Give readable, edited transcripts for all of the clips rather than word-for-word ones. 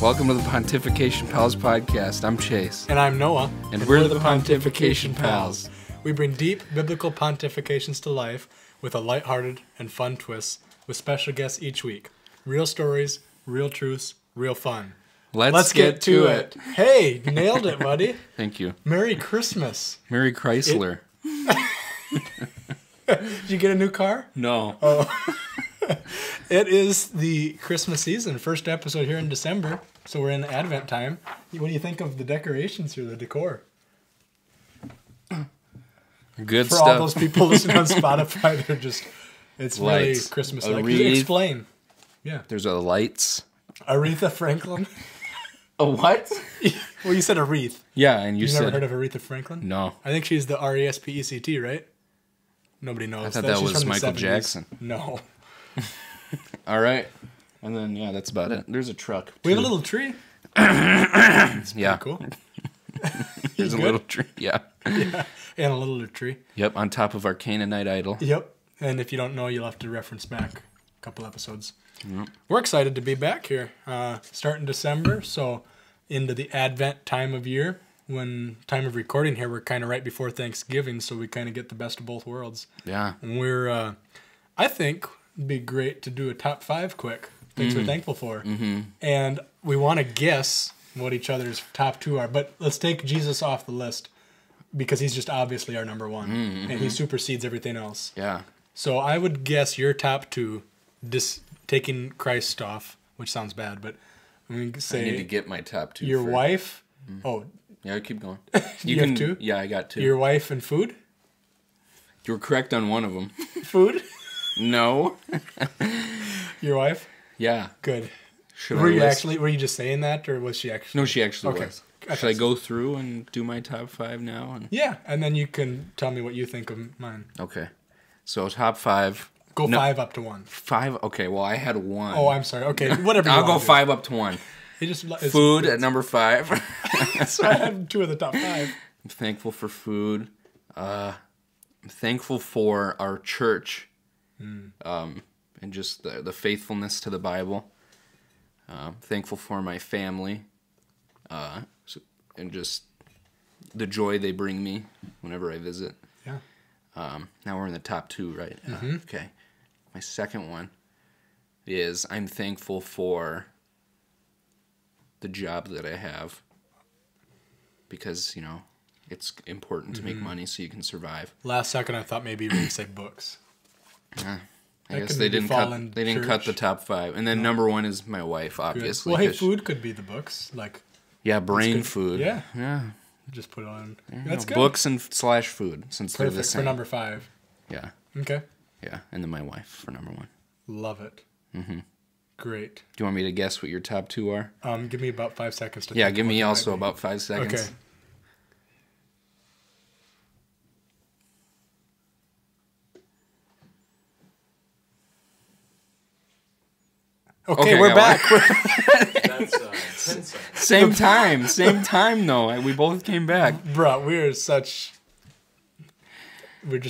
Welcome to the Pontification Pals podcast. I'm Chase. And I'm Noah. And we're the Pontification Pals. We bring deep biblical pontifications to life with a lighthearted and fun twist with special guests each week. Real stories, real truths, real fun. Let's get to it. Hey, nailed it, buddy. Thank you. Merry Christmas. Merry Chrysler. Did you get a new car? No. Oh. It is the Christmas season, first episode here in December, so we're in Advent time. What do you think of the decorations here, the decor? Good For stuff. all those people listening on Spotify, they're just, it's really Lights. Christmas-like. Wreath. Explain. Yeah. There's lights. Aretha Franklin? A what? Well, you said a wreath. Yeah, and you You've said... never heard of Aretha Franklin? No. I think she's the R-E-S-P-E-C-T, right? Nobody knows. I thought that She's was from the Michael 70s. Jackson. No. All right. And then, yeah, that's about it. There's a truck. We have a little tree. Yeah. Cool. There's a good? little tree. Yeah. Yeah. And a little tree. Yep, on top of our Canaanite idol. Yep. And if you don't know, you'll have to reference back a couple episodes. Yep. We're excited to be back here. Starting December, so into the Advent time of year. When time of recording here, we're kind of right before Thanksgiving, so we kind of get the best of both worlds. Yeah. And we're, I think, it'd be great to do a top 5 quick. Things we're thankful for. Mm-hmm. And we want to guess what each other's top 2 are, but let's take Jesus off the list because he's just obviously our number 1, and he supersedes everything else. Yeah. So I would guess your top 2, taking Christ off, which sounds bad, but I'm going to say I need to get my top 2 your first. wife. Oh, Yeah, keep going. you have 2? Yeah, I got 2. Your wife and food? You were correct on one of them. Food? No. Your wife? Yeah. Good. Should Were I you list- actually? Were you just saying that, or was she actually? No, she actually Okay. was. I Should I thought go through and do my top 5 now? Yeah, and then you can tell me what you think of mine. Okay. So top 5. Go No. 5 up to 1. 5. Okay. Well, I had 1. Oh, I'm sorry. Okay, whatever. I'll go 5 up to 1. Food at number 5. So I had 2 of the top 5. I'm thankful for food. I'm thankful for our church. And just the faithfulness to the Bible. Thankful for my family. And just the joy they bring me whenever I visit. Yeah. Now we're in the top 2, right? Okay. My second one is I'm thankful for the job that I have. Because, it's important to make money so you can survive. Last second, I thought maybe you were going to say books. I guess could they maybe didn't fall cut. in They didn't cut church. the top 5, and then number 1 is my wife, Good. obviously. Well, hey, 'cause- food could be the books. Like, Yeah, brain good. food. Yeah. yeah. just put on. Yeah, That's good. Books and / food, since they're the Perfect same. for number 5. Yeah, Okay. yeah, and then my wife for number 1. Love it. Great. Do you want me to guess what your top 2 are? Give me about 5 seconds to. Yeah, think give me what they also might be. about 5 seconds. Okay. Okay, Okay, we're yeah, back. That's 10 seconds. Same time though. We both came back. Bro, we're just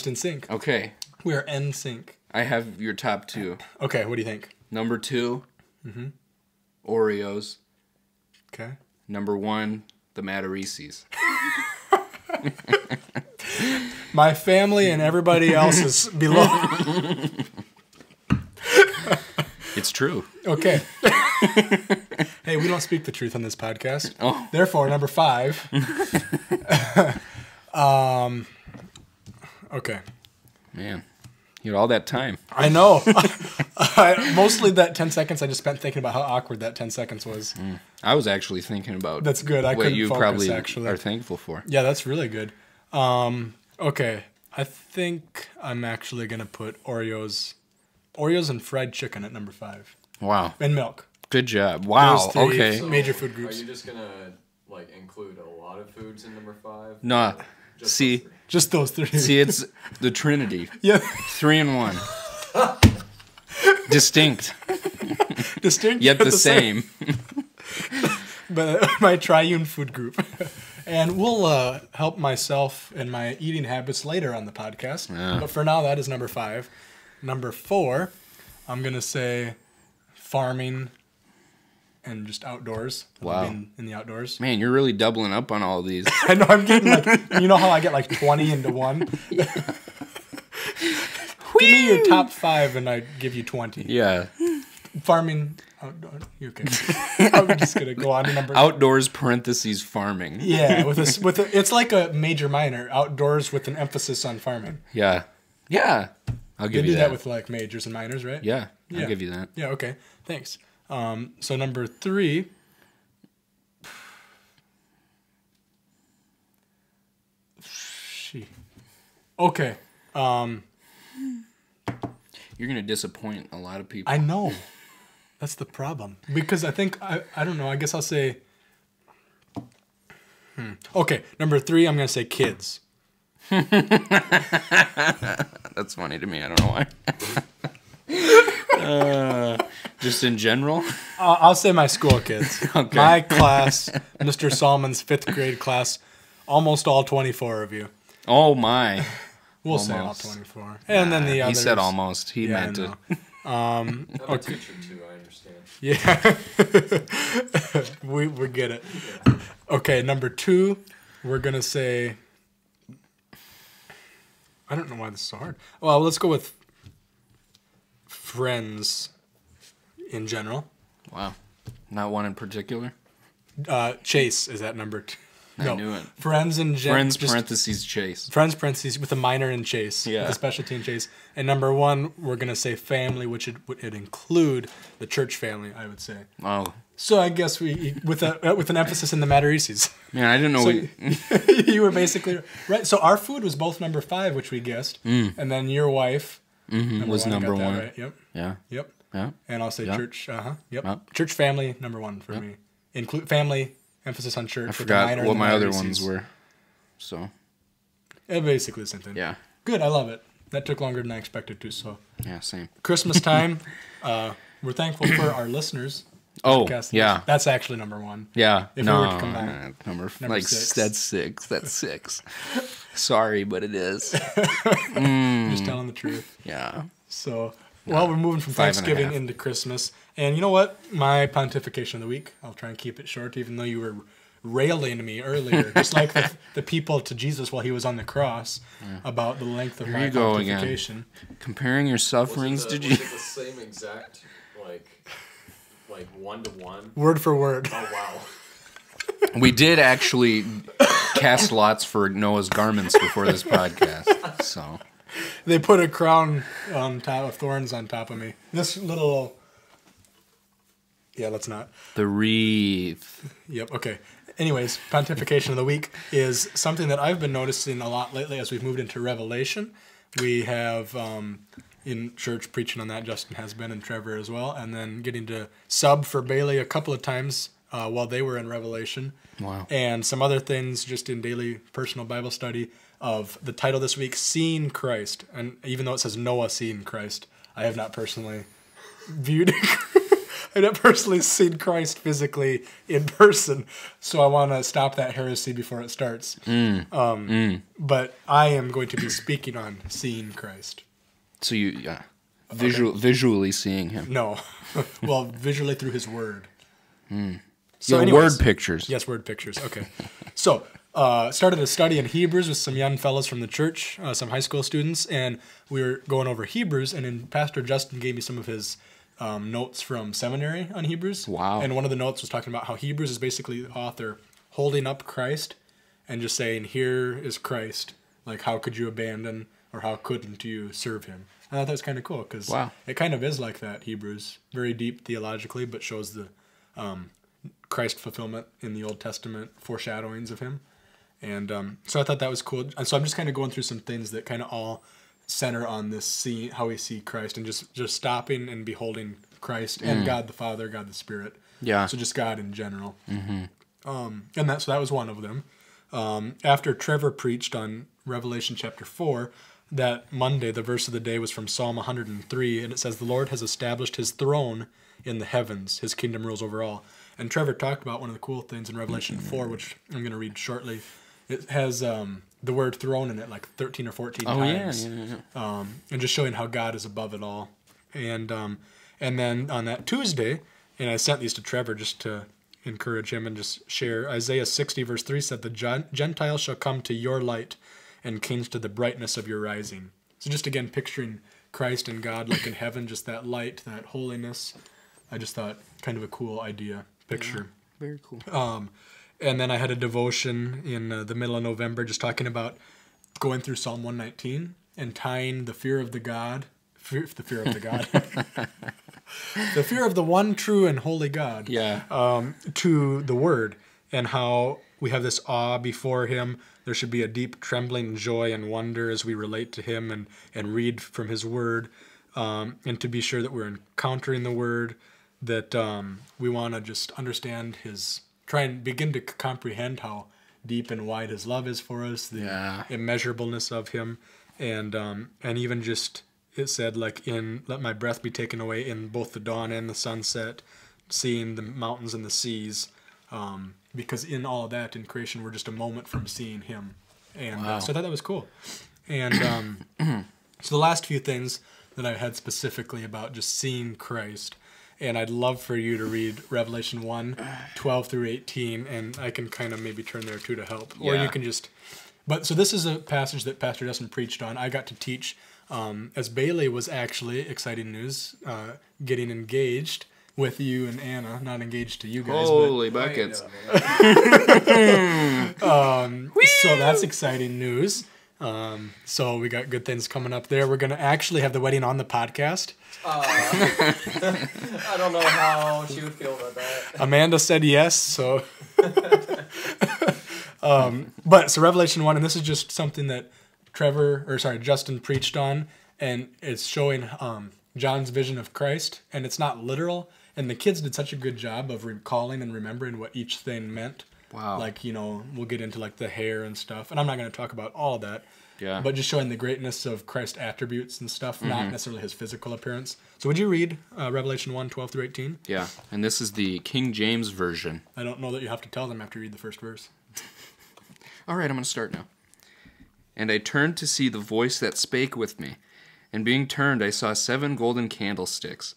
in sync. Okay, We're in sync. I have your top 2. Okay, what do you think? Number 2, Oreos. Okay. Number 1, the Matarices. My family and everybody else is below. It's true. Okay. Hey, we don't speak the truth on this podcast. Oh. Therefore, number 5. Okay. Man, you had all that time. I know. Mostly that 10 seconds I just spent thinking about how awkward that 10 seconds was. I was actually thinking about That's good. I what couldn't you focus, probably actually. are thankful for. Yeah, that's really good. Okay. I think I'm actually going to put Oreos and fried chicken at number 5. Wow. And milk. Good job. Wow. Those 3 Okay. major food Are groups. you just gonna include a lot of foods in number 5? No. Just See, those 3? Just those 3. see, it's the Trinity. Yeah. 3 in 1. Distinct, Distinct yet but the same. But my triune food group. And we'll help myself and my eating habits later on the podcast. Yeah. But for now, that is number 5. Number 4, I'm going to say farming and just outdoors. Wow. Being in the outdoors. Man, you're really doubling up on all these. I know, I'm getting like, you know how I get like 20 into one? Give me your top 5 and I give you 20. Yeah. Farming, outdoor, you're okay. I'm just going to go on to number... Outdoors parentheses farming. Yeah, it's like a major minor. Outdoors with an emphasis on farming. Yeah. Yeah. I'll give you that. They do that with like majors and minors, right? Yeah. I'll give you that. Yeah, okay. Thanks. So number 3... Okay. You're going to disappoint a lot of people. I know. That's the problem. Because I think, I don't know, I guess I'll say... Okay, number 3, I'm going to say kids. That's funny to me. I don't know why. Just in general? I'll say my school kids. Okay. My class, Mr. Salmon's 5th grade class, almost all 24 of you. Oh, my. We'll say all 24. And then the others. He said almost. He meant it. I'm a teacher too, I understand. Yeah. we get it. Okay, number 2, we're going to say... I don't know why this is so hard. Well, let's go with friends in general. Wow. Not one in particular? Chase is at number 2. I knew it. Friends in general. Friends parentheses chase. Friends parentheses with a minor in chase. Yeah. With a specialty in chase. And number 1, we're going to say family, which would include the church family, I would say. Oh. So I guess we with an emphasis in the Matarices. Man, I didn't know You were basically right. So our food was both number 5, which we guessed, and then your wife was number 1. Right. Yep. Yeah. Yep. Yeah. And I'll say church. Yep. Yep. Church family number 1 for me. Include family, emphasis on church. I forgot what my other ones were. So. Basically the same thing. Yeah. Good. I love it. That took longer than I expected to. So. Yeah. Same. Christmas time. We're thankful for our listeners. Oh, yeah. That's actually number 1. Yeah. If we were to combine. Number like 6. That's 6. That's 6. Sorry, but it is. Just telling the truth. Yeah. So, well, we're moving from Thanksgiving into Christmas. And you know what? My pontification of the week, I'll try and keep it short, even though you were railing me earlier, just like the people to Jesus while he was on the cross, about the length of my pontification. Again. Comparing your sufferings to Jesus. Was it the same exact, like 1-to-1? Word for word. Oh, wow. We did actually cast lots for Noah's garments before this podcast, so... They put a crown on top of thorns on top of me. This little... Yeah, let's not. The wreath. Yep, okay. Anyways, pontification of the week is something that I've been noticing a lot lately as we've moved into Revelation. We have in church preaching on that, Justin has been, and Trevor as well, and then getting to sub for Bailey a couple of times while they were in Revelation. Wow. And some other things just in daily personal Bible study of the title this week, Seeing Christ. And even though it says Noah seeing Christ, I have not personally viewed I've not personally seen Christ physically in person, so I want to stop that heresy before it starts. But I am going to be speaking on seeing Christ. So you, visually seeing him. No. Well, visually through his word. So anyways, word pictures. Yes, word pictures. Okay. So, started a study in Hebrews with some young fellows from the church, some high school students, and we were going over Hebrews, and then Pastor Justin gave me some of his notes from seminary on Hebrews. Wow. And one of the notes was talking about how Hebrews is basically the author holding up Christ and just saying, here is Christ. Like, how could you abandon or how couldn't you serve him? I thought that was kind of cool because it kind of is like that, Hebrews. Very deep theologically, but shows the Christ fulfillment in the Old Testament, foreshadowings of him. And so I thought that was cool. And so I'm just kind of going through some things that kind of all center on this scene, how we see Christ, and just stopping and beholding Christ and God the Father, God the Spirit. Yeah. So just God in general. And that was one of them. After Trevor preached on Revelation chapter 4, that Monday, the verse of the day was from Psalm 103, and it says, "The Lord has established his throne in the heavens. His kingdom rules over all." And Trevor talked about one of the cool things in Revelation 4, which I'm going to read shortly. It has the word throne in it like 13 or 14 times. And just showing how God is above it all. And then on that Tuesday, And I sent these to Trevor just to encourage him and just share. Isaiah 60 verse 3 said, "The Gentiles shall come to your light, and kings to the brightness of your rising." So just again, picturing Christ and God like in heaven, just that light, that holiness. I just thought kind of a cool idea, picture. Yeah, very cool. And then I had a devotion in the middle of November just talking about going through Psalm 119 and tying the fear of the God, the fear of the God, the fear of the one true and holy God, to the Word, and how we have this awe before Him. There should be a deep trembling joy and wonder as we relate to Him and read from His Word, and to be sure that we're encountering the Word, that we want to just understand His, try and begin to comprehend how deep and wide His love is for us, the immeasurableness of Him, and even just, it said, like in "Let my breath be taken away" in both the dawn and the sunset, seeing the mountains and the seas, because in all of that, in creation, we're just a moment from seeing Him. And so I thought that was cool. And so the last few things that I had specifically about just seeing Christ, and I'd love for you to read Revelation 1, 12 through 18, and I can kind of maybe turn there too to help. Or you can just... But so this is a passage that Pastor Dustin preached on. I got to teach as Bailey was actually, exciting news, getting engaged with you and Anna. Not engaged to you guys. Holy buckets. So that's exciting news. So we got good things coming up there. We're going to actually have the wedding on the podcast. I don't know how she would feel about that. Amanda said yes, so... But so Revelation 1, and this is just something that Justin preached on, and it's showing John's vision of Christ, and it's not literal, and the kids did such a good job of recalling and remembering what each thing meant. Wow. Like, we'll get into like the hair and stuff, and I'm not going to talk about all of that. Yeah. But just showing the greatness of Christ's attributes and stuff, not necessarily His physical appearance. So would you read Revelation 1, 12 through 18? Yeah, and this is the King James Version. I don't know that you have to tell them after you read the first verse. All right, I'm going to start now. "And I turned to see the voice that spake with me. And being turned, I saw 7 golden candlesticks.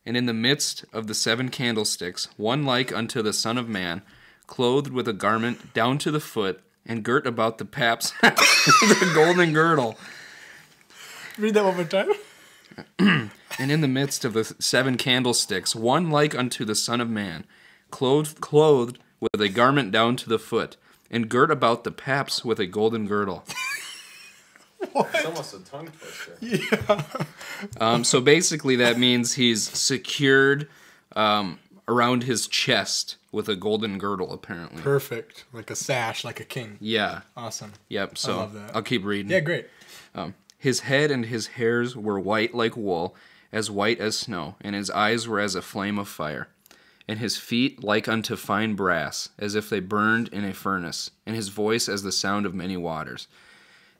And in the midst of the 7 candlesticks, one like unto the Son of Man, clothed with a garment down to the foot, and girt about the paps with a golden girdle." Read that one more time. "And in the midst of the 7 candlesticks, one like unto the Son of Man, clothed with a garment down to the foot, and girt about the paps with a golden girdle." It's almost a tongue twister. Yeah. So basically that means he's secured around his chest with a golden girdle, apparently. Perfect. Like a sash, like a king. Yeah. Awesome. Yep, so I love that. I'll keep reading. Yeah, great. "His head and his hairs were white like wool, as white as snow, and his eyes were as a flame of fire. And his feet like unto fine brass, as if they burned in a furnace, and his voice as the sound of many waters.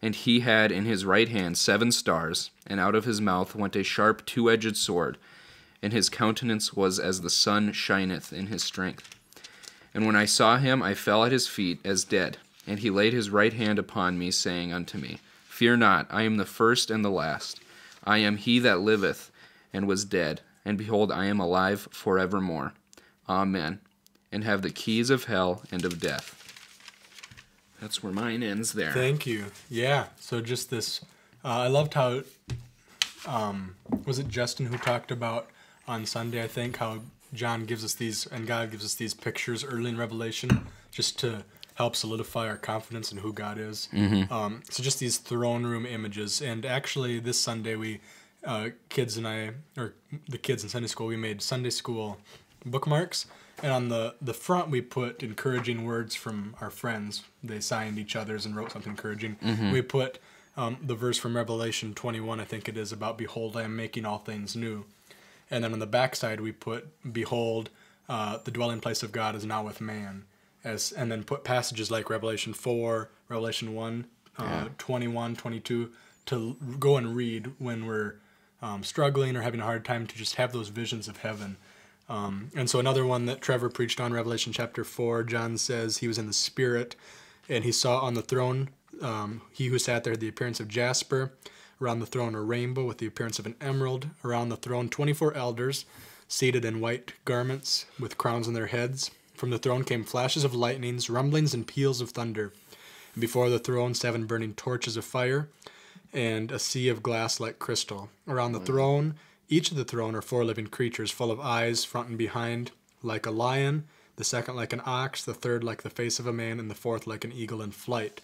And he had in his right hand 7 stars, and out of his mouth went a sharp 2-edged sword, and his countenance was as the sun shineth in his strength. And when I saw him, I fell at his feet as dead. And he laid his right hand upon me, saying unto me, Fear not, I am the first and the last. I am he that liveth and was dead, and behold, I am alive forevermore. Amen. And have the keys of hell and of death." That's where mine ends there. Thank you. Yeah. So just this, I loved how, was it Justin who talked about on Sunday, I think, how John gives us these, and God gives us these pictures early in Revelation just to help solidify our confidence in who God is. Mm-hmm. So just these throne room images. And actually this Sunday we, kids and I, or the kids in Sunday school, we made Sunday school bookmarks, and on the front we put encouraging words from our friends. They signed each other's and wrote something encouraging. Mm-hmm. We put the verse from Revelation 21, I think it is, about "Behold, I am making all things new." And then on the backside we put, "Behold, the dwelling place of God is now with man." And then put passages like Revelation 4, Revelation 1, 21, 22 to go and read when we're struggling or having a hard time, to just have those visions of heaven. And so another one that Trevor preached on, Revelation chapter 4, John says he was in the Spirit, and he saw on the throne, he who sat there had the appearance of jasper, around the throne a rainbow with the appearance of an emerald, around the throne 24 elders, seated in white garments with crowns on their heads. From the throne came flashes of lightnings, rumblings, and peals of thunder. And before the throne, 7 burning torches of fire, and a sea of glass like crystal. Around the throne, each of the throne are 4 living creatures, full of eyes, front and behind, like a lion, the second like an ox, the third like the face of a man, and the fourth like an eagle in flight.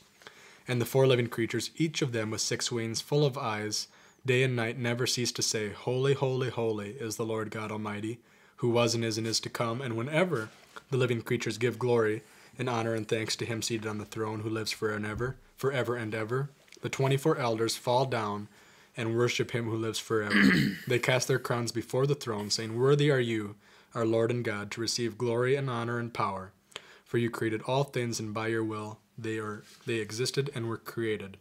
And the 4 living creatures, each of them with 6 wings, full of eyes, day and night never cease to say, Holy, holy, holy is the Lord God Almighty, who was and is to come. And whenever the living creatures give glory and honor and thanks to him seated on the throne, who lives forever and ever, the 24 elders fall down and worship him who lives forever. They cast their crowns before the throne, saying, Worthy are you, our Lord and God, to receive glory and honor and power. For you created all things, and by your will they existed and were created.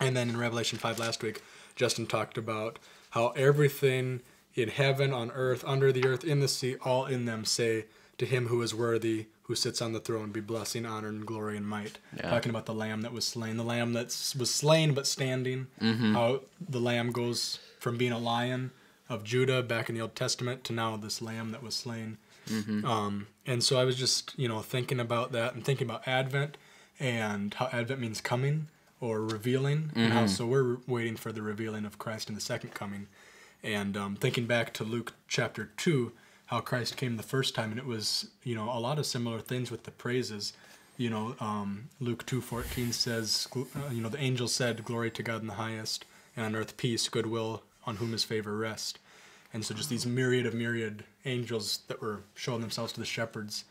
And then in Revelation 5 last week, Justin talked about how everything in heaven, on earth, under the earth, in the sea, all in them say, to him who is worthy, who sits on the throne, be blessing, honor, and glory and might. Yeah. Talking about the lamb that was slain. The lamb that was slain but standing. Mm-hmm. How the lamb goes from being a lion of Judah back in the Old Testament to now this lamb that was slain. Mm-hmm. And so I was just, thinking about that and thinking about Advent and how Advent means coming or revealing. Mm-hmm. And how so we're waiting for the revealing of Christ in the second coming. And thinking back to Luke chapter 2, how Christ came the first time, and it was, a lot of similar things with the praises. Luke 2:14 says, the angel said, Glory to God in the highest, and on earth peace, goodwill, on whom his favor rests. And so just these myriad angels that were showing themselves to the shepherds.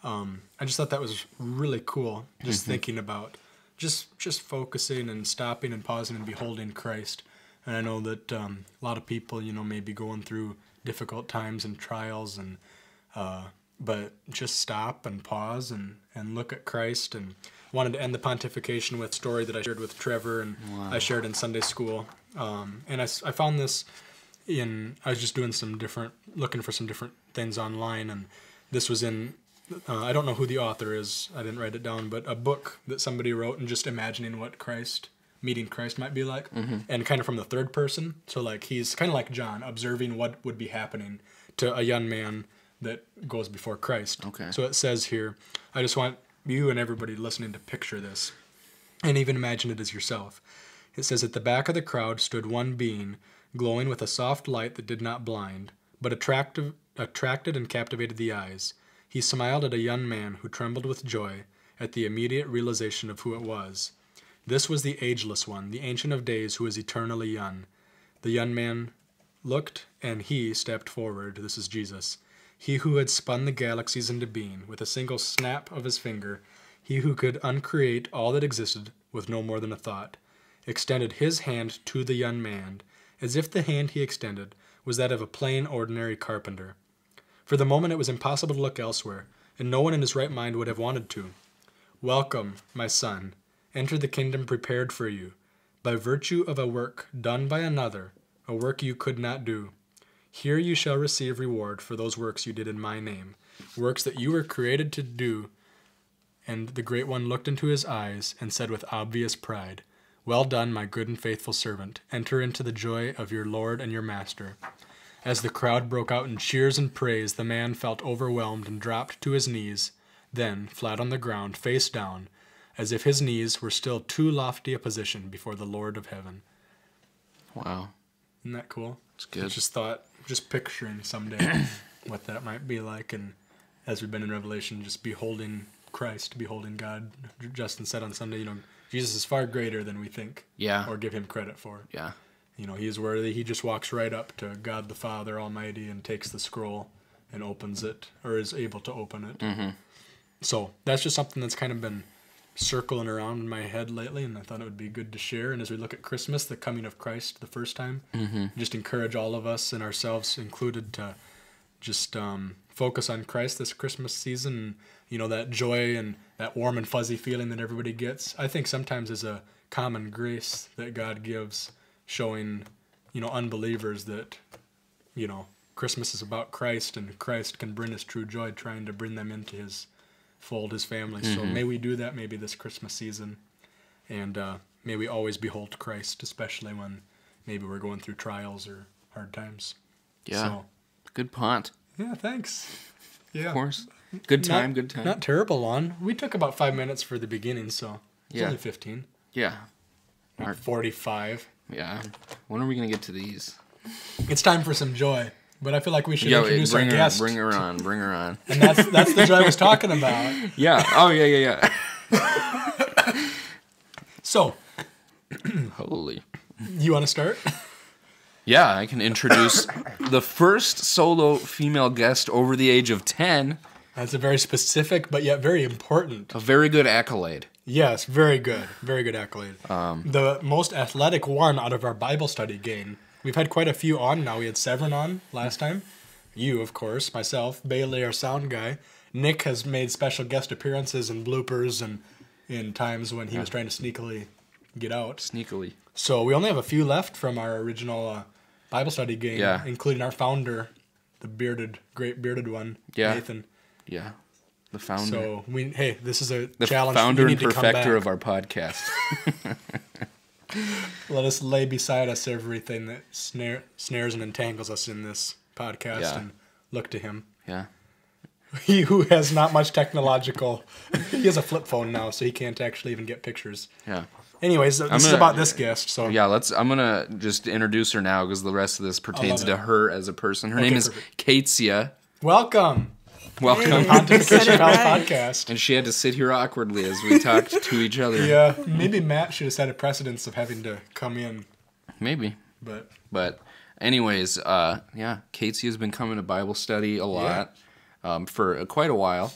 I just thought that was really cool, just thinking about, just focusing and stopping and pausing and beholding Christ. And I know that a lot of people, may be going through difficult times and trials, and but just stop and pause and look at Christ. And wanted to end the pontification with a story that I shared with Trevor, and I shared in Sunday school. And I found this I was just doing looking for some different things online, and this was in, I don't know who the author is, I didn't write it down, but a book that somebody wrote, and just imagining what meeting Christ might be like, and kind of from the third person. So like he's kind of like John, observing what would be happening to a young man that goes before Christ. Okay. So it says here, I just want you and everybody listening to picture this, and even imagine it as yourself. It says, at the back of the crowd stood one being, glowing with a soft light that did not blind, but attracted and captivated the eyes. He smiled at a young man who trembled with joy at the immediate realization of who it was. This was the ageless one, the Ancient of Days, who is eternally young. The young man looked, and he stepped forward. This is Jesus. He who had spun the galaxies into being with a single snap of his finger, he who could uncreate all that existed with no more than a thought, extended his hand to the young man, as if the hand he extended was that of a plain, ordinary carpenter. For the moment it was impossible to look elsewhere, and no one in his right mind would have wanted to. Welcome, my son. Enter the kingdom prepared for you, by virtue of a work done by another, a work you could not do. Here you shall receive reward for those works you did in my name, works that you were created to do. And the great one looked into his eyes and said with obvious pride, Well done, my good and faithful servant. Enter into the joy of your Lord and your Master. As the crowd broke out in cheers and praise, the man felt overwhelmed and dropped to his knees, then, flat on the ground, face down, as if his knees were still too lofty a position before the Lord of heaven. Wow. Isn't that cool? It's good. Just picturing someday what that might be like, and as we've been in Revelation, just beholding Christ, beholding God. Justin said on Sunday, Jesus is far greater than we think or give him credit for. Yeah. He is worthy. He just walks right up to God the Father Almighty and takes the scroll and opens it, or is able to open it. Mm-hmm. So that's just something that's kind of been circling around in my head lately, and I thought it would be good to share. And as we look at Christmas, the coming of Christ the first time, just encourage all of us, and ourselves included, to just focus on Christ this Christmas season. And, that joy and that warm and fuzzy feeling that everybody gets, I think sometimes is a common grace that God gives, showing unbelievers that Christmas is about Christ, and Christ can bring us true joy, trying to bring them into his fold, his family. So may we do that maybe this Christmas season, and may we always behold Christ, especially when maybe we're going through trials or hard times. Yeah. So, Good pont. Yeah, thanks. Yeah. Of course. Good time. Not terrible long. We took about 5 minutes for the beginning, so it's only 15. Yeah. Not 45. Yeah. When are we going to get to these? It's time for some joy. But I feel like we should introduce our guest. Bring her on. And that's the joy I was talking about. Yeah. Oh, yeah. So. Holy. You want to start? Yeah, I can introduce the first solo female guest over the age of 10. That's a very specific, but yet very important. A very good accolade. Yes, very good. Very good accolade. The most athletic one out of our Bible study gang. We've had quite a few on now. We had Severin on last time. You, of course. Myself. Bailey, our sound guy. Nick has made special guest appearances and bloopers and in times when he was trying to sneakily get out. Sneakily. So we only have a few left from our original Bible study gang, including our founder, the great bearded one, Nathan. Yeah, the founder. So this is a the challenge. The founder and perfecter of our podcast. Let us lay beside us everything that snares and entangles us in this podcast and look to him. Yeah. He who has not much technological... He has a flip phone now, so he can't actually even get pictures. Yeah. Anyways, this is about this guest, so... Yeah, I'm going to just introduce her now because the rest of this pertains to her as a person. Her name is Ketia. Welcome. Welcome. Hey, Pontificates podcast. And she had to sit here awkwardly as we talked to each other. Yeah, maybe Matt should have set a precedence of having to come in. Maybe. But anyways, Ketia has been coming to Bible study a lot for quite a while.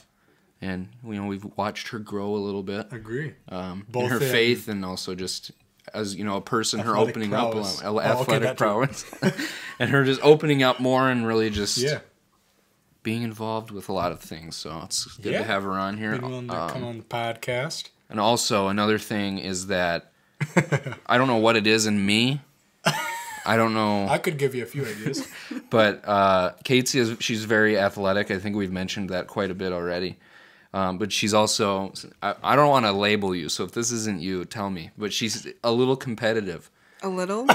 And, we've watched her grow a little bit. Agree. Both in her faith and also just as, a person, her opening prowess. Up. Athletic prowess. And her just opening up more and really just... being involved with a lot of things, so it's good to have her on here. Being willing to come on the podcast. And also, another thing is that I don't know what it is in me. I don't know. I could give you a few ideas. But Ketia, she's very athletic. I think we've mentioned that quite a bit already. But she's also, I don't want to label you, so if this isn't you, tell me. But she's a little competitive. A little?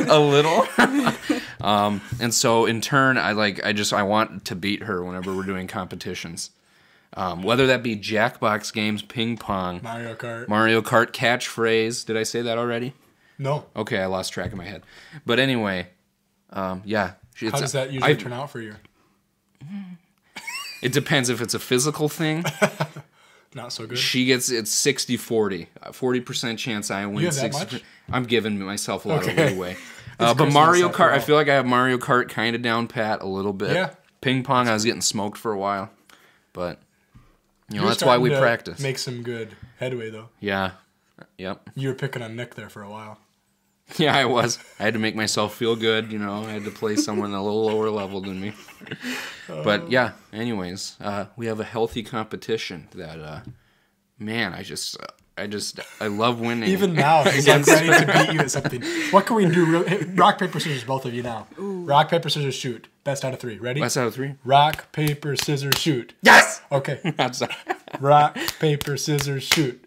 A little. And so in turn, I want to beat her whenever we're doing competitions. Whether that be Jackbox games, ping pong, Mario Kart catchphrase. Did I say that already? No. Okay, I lost track of my head. But anyway, How does that usually turn out for you? It depends if it's a physical thing. Not so good. It's 60-40. 40% chance I win. You have that much? I'm giving myself a lot of leeway. But Mario Kart, I feel like I have Mario Kart kind of down pat a little bit. Yeah. Ping pong, I was getting smoked for a while. But, that's why we practice. Make some good headway, though. Yeah. Yep. You were picking on Nick there for a while. Yeah, I was. I had to make myself feel good, I had to play someone a little lower level than me. But yeah, anyways, we have a healthy competition that, I love winning. Even now, he's ready to beat you at something. What can we do? Rock, paper, scissors, both of you now. Ooh. Rock, paper, scissors, shoot. Best out of 3. Ready? Best out of 3? Rock, paper, scissors, shoot. Yes! Okay. I'm sorry. Rock, paper, scissors, shoot.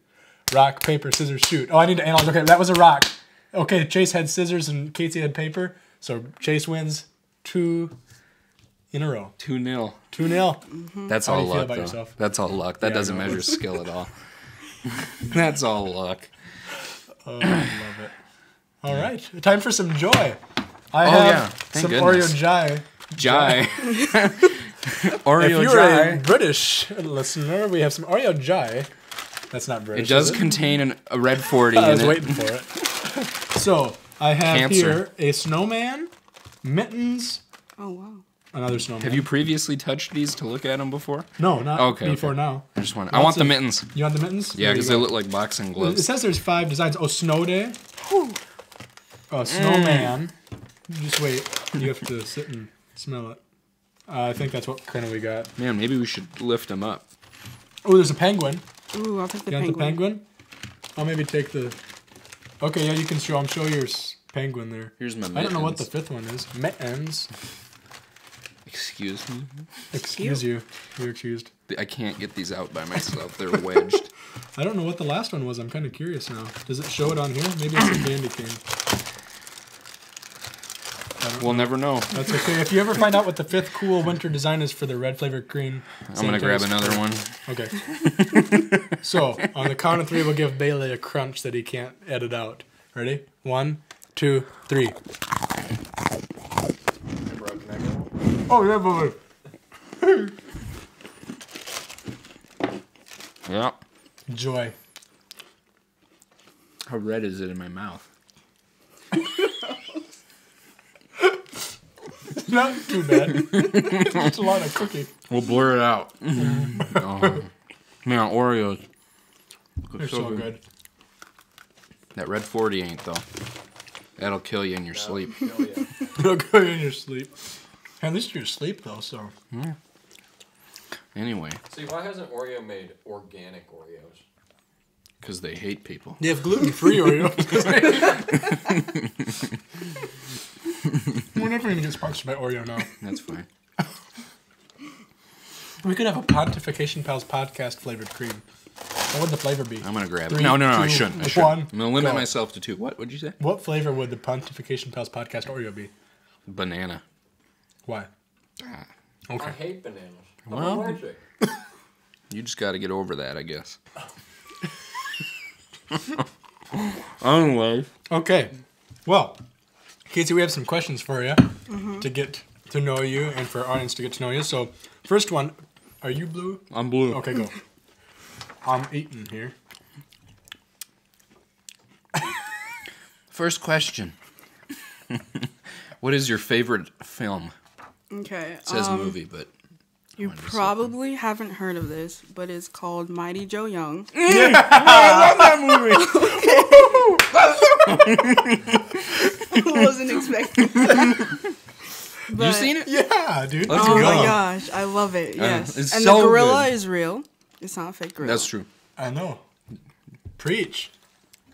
Rock, paper, scissors, shoot. Oh, I need to analyze. Okay, that was a rock. Okay, Chase had scissors and Ketia had paper. So Chase wins 2 in a row. 2-0. 2-0. Mm-hmm. That's How all do you feel luck, about though. yourself? That's all luck. That doesn't measure skill at all. That's all luck. Oh, I love it. All right, time for some joy. I have some goodness. Oreo Jai. Jai. Oreo If you're Jai. a British listener, we have some Oreo Jai. That's not British. It does contain a red 40 in it. I was waiting for it. So, I have here a snowman, mittens. Oh, wow. Another snowman. Have you previously touched these to look at them before? No, not before now. I want the mittens. You want the mittens? Yeah, because they look like boxing gloves. It says there's 5 designs. Oh, snow day. Oh, snowman. Just wait. You have to sit and smell it. I think that's what kind of we got. Man, maybe we should lift them up. Oh, there's a penguin. Ooh, I'll take the You want the penguin? I'll maybe take the... Okay, yeah, you can show. Show your penguin there. Here's my mittens. I don't know what the 5th one is. Mittens. Excuse me? Excuse you. You're excused. I can't get these out by myself. They're wedged. I don't know what the last one was. I'm kind of curious now. Does it show it on here? Maybe it's a candy cane. We'll never know. That's okay. If you ever find out what the 5th cool winter design is for the red flavored cream, I'm going to grab another one. Okay. So, on the count of 3, we'll give Bailey a crunch that he can't edit out. Ready? 1, 2, 3. Oh, yeah, boy. Yeah. Joy. How red is it in my mouth? Not too bad. It's a lot of cookie. We'll blur it out. Oh. Man, Oreos. They're so good. That red 40 ain't, though. That'll kill you in your sleep. They'll go in your sleep. At least you're asleep, though, so. Yeah. Anyway. See, why hasn't Oreo made organic Oreos? Because they hate people. They have gluten-free Oreos. We're never going to get sponsored by Oreo now. That's fine. We could have a Pontification Pals podcast flavored cream. What would the flavor be? I'm going to grab 3, it. No, I 2, shouldn't. 1, I'm going to limit go. myself to 2. What would you say? What flavor would the Pontification Pals podcast Oreo be? Banana. Why? I Okay. hate bananas. I'm Well- allergic. You just got to get over that, I guess. Anyway. Okay. Well, Casey, we have some questions for you to get to know you and for our audience to get to know you. So, first one, are you blue? I'm blue. Okay, go. I'm eating here. First question. What is your favorite film? Okay. It says movie, but... You probably haven't heard of this, but it's called Mighty Joe Young. I love that movie. I wasn't expecting that. You seen it? Yeah, dude. Let's Oh go. my gosh, I love it. Yes. it's And so the gorilla good. is real. It's not a fake gorilla. That's true. I know. Preach.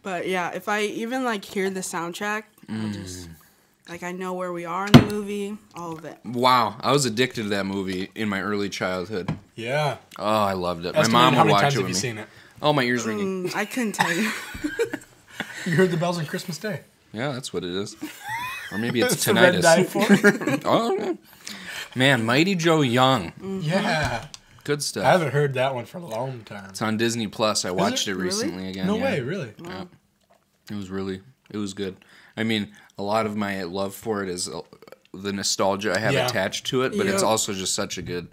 But yeah, if I even like hear the soundtrack, I'll just like I know where we are in the movie, all of it. Wow. I was addicted to that movie in my early childhood. Yeah. Oh, I loved it. Estimate My mom how would many watch times it have with you me. seen it? Oh, my ears ringing. I couldn't tell you. You heard the bells on Christmas Day. Yeah, that's what it is. Or maybe it's the red dye tinnitus. for Oh, yeah. Man, Mighty Joe Young. Yeah. Good I stuff. haven't heard that one for a long time. It's on Disney Plus. I watched it Really? recently again. No yeah. way, really. Yeah. It was good. I mean, a lot of my love for it is the nostalgia I have Yeah. attached to it, but it's Yeah. also just such a good,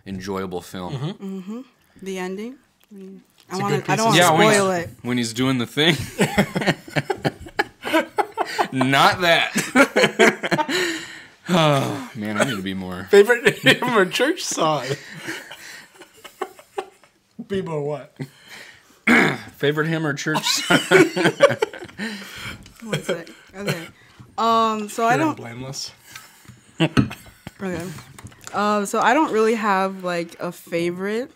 enjoyable film. The ending. a good piece I don't of- want to Yeah, spoil it. when he's doing the thing. Not that. Oh, man, I need to be more. Favorite hymn or church song? People what? Favorite hymn or church song? One sec. Okay. So I don't. Blameless. Okay. So I don't really have like a favorite.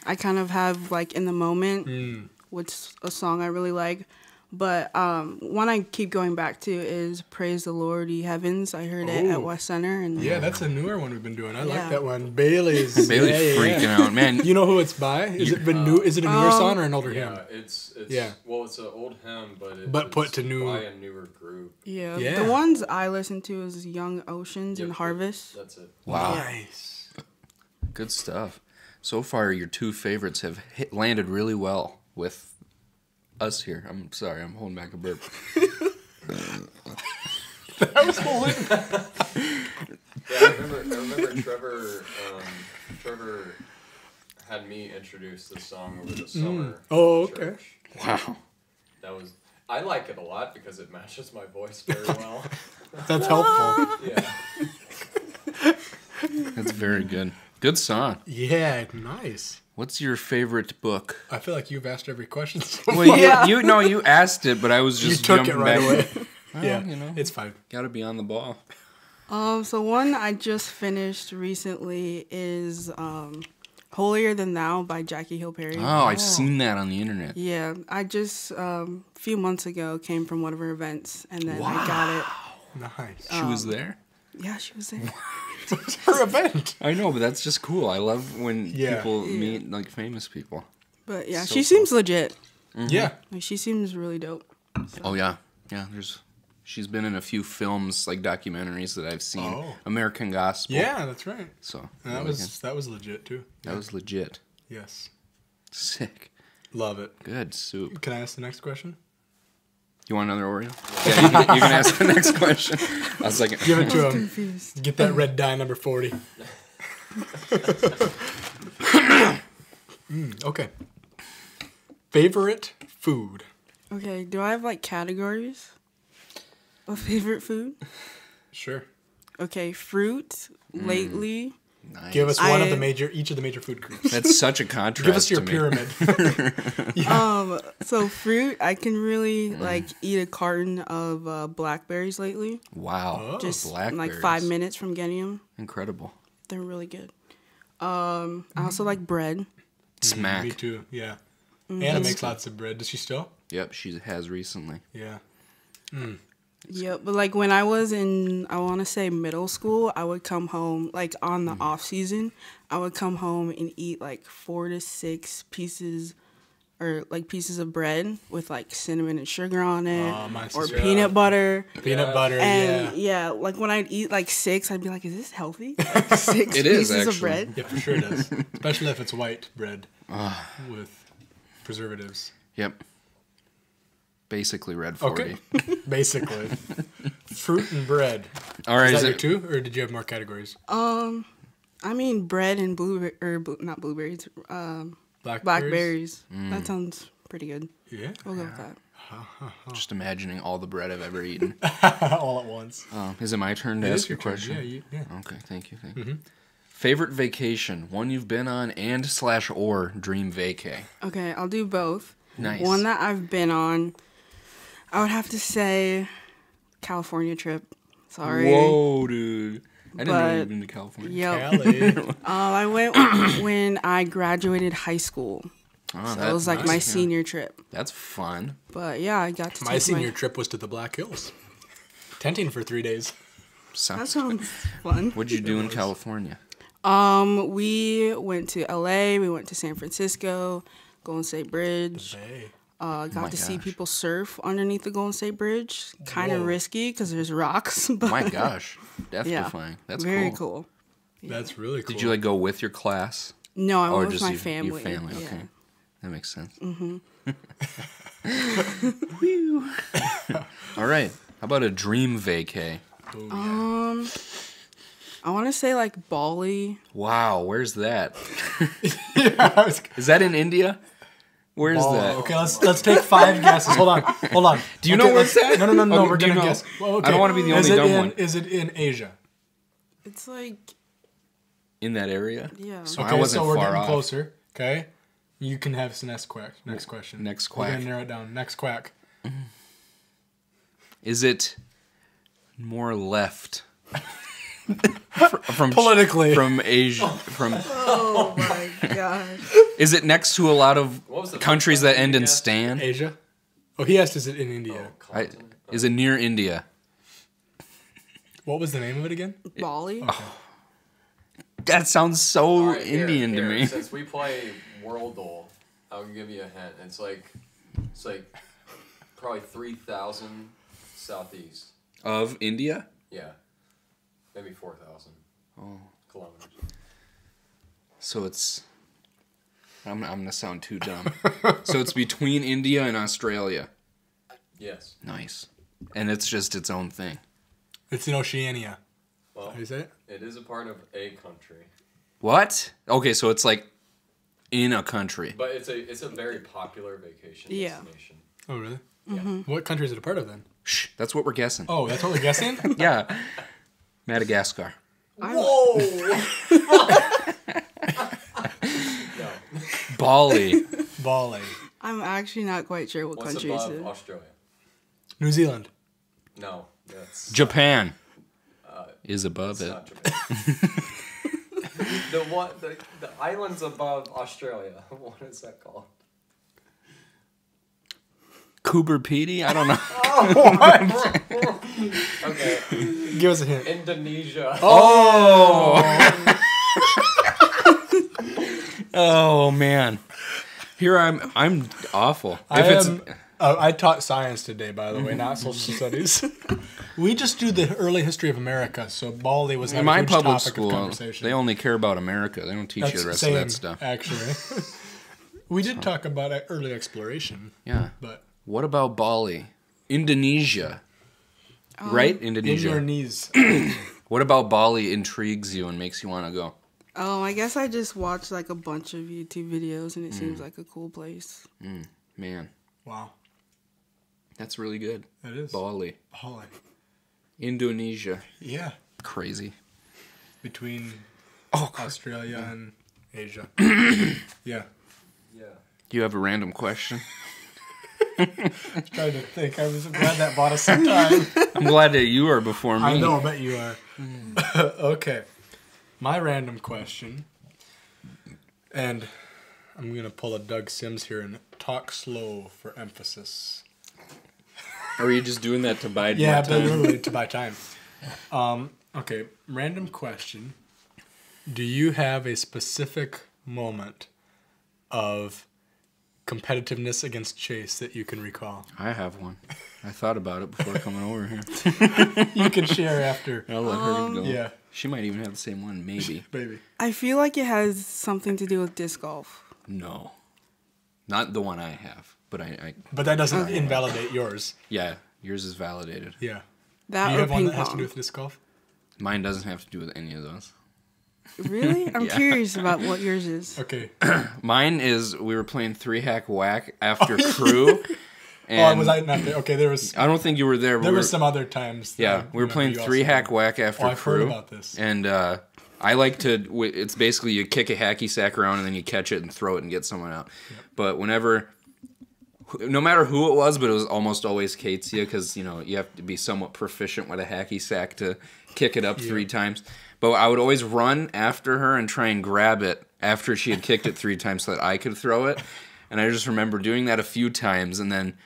I kind of have like in the moment, what's a song I really like. But one I keep going back to is "Praise the Lord, Ye Heavens." I heard it at Oh. West Center, and Yeah, that's a newer one we've been doing. I like Yeah. that one. Bailey's. Bailey's freaking out, man. You know who it's by? Is it been new? Is it a newer song or an older hymn? Yeah, it's Yeah. well, it's an old hymn, but But put to new- by a newer group. yeah. Yeah. The ones I listen to is "Young Oceans" and Yep, "Harvest." That's it. Wow. Nice. Good stuff. So far, your two favorites have landed really well with us here. I'm sorry, I'm holding back a burp. Yeah, I remember Trevor had me introduce this song over the summer. Oh, at okay. church. Wow. I like it a lot because it matches my voice very well. That's helpful. Yeah. That's very good. Good song. Yeah, nice. What's your favorite book? I feel like you've asked every question. So Well, Yeah. you asked it, but I was you just took it jumping right back. away. Well, Yeah, you know, it's fine. gotta be on the ball. So one I just finished recently is "Holier Than Thou" by Jackie Hill Perry. Oh, I've seen that on the internet. Yeah, I just a few months ago came from one of her events, and then I got it. Nice. She was there. Yeah, she was there. Her event. I know, but that's just cool. I love when Yeah. people meet like famous people. But yeah, So she seems legit. Yeah. Like, she seems really dope. Oh yeah, yeah. There's She's been in a few films, like documentaries that I've seen. Oh. American Gospel. Yeah, that's right. So That was legit too. that was legit. Yes. Sick. Love it. Good soup. Can I ask the next question? You want another Oreo? Yeah, you can ask the next question. I was like, Give it to him. Confused. Get that red dye number 40. Okay. Favorite food? Okay, do I have like categories of favorite food? Sure. Okay, fruit. Lately, nice. Give us each of the major food groups. That's such a contrast. Give us your to me. pyramid. so fruit, I can really like eat a carton of blackberries lately. Wow. Oh. Just blackberries. like 5 minutes from getting them. Incredible. They're really good. I also like bread. Smack. Me too. Yeah. Anna makes lots of bread. Does she still? Yep, she has recently. Yeah. Yeah, but like when I was in, I want to say middle school, I would come home like on the off season. I would come home and eat like 4 to 6 pieces, or like pieces of bread with like cinnamon and sugar on it, or peanut butter. Peanut butter. And yeah, like when I'd eat like 6, I'd be like, "Is this healthy?" Like 6 It pieces is, of bread. Yeah, for sure it is. Especially if it's white bread with preservatives. Yep. Basically red 40. Okay. Basically. Fruit and bread. All right, Is is that it your 2, or did you have more categories? I mean bread and not blueberries, blackberries. That sounds pretty good. Yeah. We'll go with that. just imagining all the bread I've ever eaten? All at once. Is it my turn to It is ask a your turn. question? Yeah. Okay, thank you. Favorite vacation, one you've been on and/or dream vacay. Okay, I'll do both. Nice. One that I've been on, I would have to say California trip. Sorry. Whoa, dude. I didn't know But- you'd been to California. Yep. Callie. I went when I graduated high school. Oh, So it was like my senior trip. That's fun. But yeah, I got to My take senior trip was to the Black Hills. Tenting for 3 days. That sounds fun. What'd you do in California? We went to LA, we went to San Francisco, Golden State Bridge. Hey. Got to see gosh. people surf underneath the Golden State Bridge. Kind of Whoa. risky because there's rocks. But My gosh. Death yeah, defying. That's very cool. cool. That's really cool. Did you like go with your class? No, I Or went with just my your family. family? Yeah. Okay. That makes sense. All right. How about a dream vacay? I want to say like Bali. Wow, where's that? I was- Is that in India? Where's Oh, that? okay, let's take 5 guesses. Hold on. Do you know where let's- it's at? No, Okay, we're do you gonna know? guess. Well, I don't wanna be the Is only it dumb in- one. Is it in Asia? It's like, In that area? yeah. So Okay, I wasn't so we're far getting off. closer. Okay, you can have some next question. Next We're quack. gonna narrow it down. Next quack. Is it more left? from Politically. from Asia? From Oh my gosh. is it next to a lot of What was the countries first that question end you in asked? stan? Asia. Oh, he asked, is it in India? Is it near India? What was the name of it again? Bali? That sounds so All right, Indian here, to me. Since we play Worldle, I'll give you a hint. It's like probably 3,000 southeast. Of India? Yeah, maybe 4,000 kilometers. So it's. I'm gonna sound too dumb. So it's between India and Australia. Yes. Nice. And it's just its own thing. It's in Oceania. Well, How do you say it? it is a part of a country, What? Okay, so it's like in a country. but it's a very popular vacation Yeah. destination. Oh, really? Yeah. What country is it a part of then? Shh, that's what we're guessing. Oh, that's what we're guessing? Yeah. Madagascar. Whoa! No. Bali. Bali. I'm actually not quite sure what What's country it's above in. Australia? New Zealand. No, that's Japan is above it's it. not Japan. the islands above Australia. What is that called? Cooper Pedy? I don't know. Okay, Give us a hint. Indonesia. Oh man. Here I'm awful. I If it's am I taught science today, by the way, not social studies. We just do the early history of America, so Bali was not In a my huge public topic of school, conversation. they only care about America. They don't teach you the rest of that stuff. Actually. We did talk about early exploration. Yeah. But What about Bali? Indonesia. Right? in Indonesia. your knees. What about Bali intrigues you and makes you want to go? I guess I just watched like a bunch of YouTube videos, and it seems like a cool place. Man, Wow. that's really good. It is. Bali. Bali. Indonesia. Yeah. Crazy. Between Australia and Asia. Yeah. Yeah. Do you have a random question? Trying to think. I was glad that bought us some time. I'm glad that you are before me. I know, I bet you are. Okay. My random question, and I'm going to pull a Doug Sims here and talk slow for emphasis. Or are you just doing that to bide Yeah, more but time? literally to buy time. Okay, random question. Do you have a specific moment of competitiveness against Chase that you can recall? I have one. I thought about it before coming over here. You can share after. I'll let her go. Yeah, She might even have the same one, maybe. baby. I feel like it has something to do with disc golf. No. Not the one I have. But I But that doesn't invalidate yours. yeah, yours is validated. Yeah. That Do you or have one ping that has to pong. do with disc golf? Mine doesn't have to do with any of those. Really? I'm Yeah. curious about what yours is. Okay. Mine is we were playing 3-hack whack after crew. And Was I not there? Okay, there was I don't think you were there. But there we was were, some other times. that yeah, I we were remember playing you also 3-hack doing. whack after Oh, I've crew. heard about this. And I like to. It's basically you kick a hacky sack around and then you catch it and throw it and get someone out. Yep. But no matter who it was, but it was almost always Ketia because you have to be somewhat proficient with a hacky sack to kick it up 3 times. But I would always run after her and try and grab it after she had kicked it 3 times so that I could throw it. And I just remember doing that a few times, and then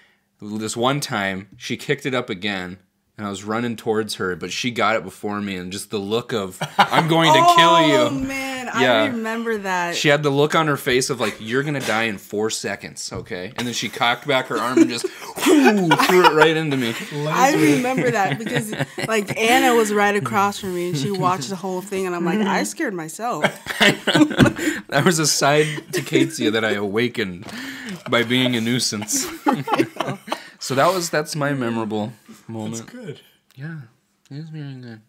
this one time she kicked it up again. And I was running towards her, but she got it before me, and just the look of, I'm going to kill you. Oh, man. Yeah. I remember that. She had the look on her face of like, you're going to die in 4 seconds, okay? And then she cocked back her arm and just threw it right into me. I remember that because, like, Anna was right across from me, and she watched the whole thing, and I'm like, I scared myself. That was a side to Ketia that I awakened by being a nuisance. So that's my memorable moment. That's good. Yeah, it is very good.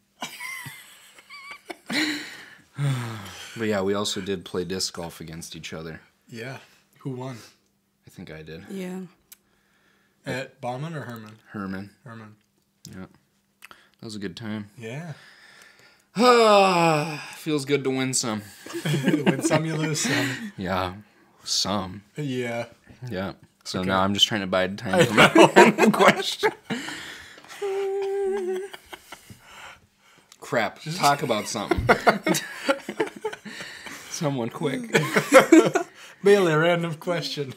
But yeah, we also did play disc golf against each other. Yeah. Who won? I think I did. Yeah. At Bauman or Herman? Herman. Herman. Yeah. That was a good time. Yeah. Feels good to win some. Win some, you lose some. Yeah. Some. Yeah. Yeah. So Okay. now I'm just trying to bide time for my question. Crap. Talk about something. Someone quick. Bailey, random question.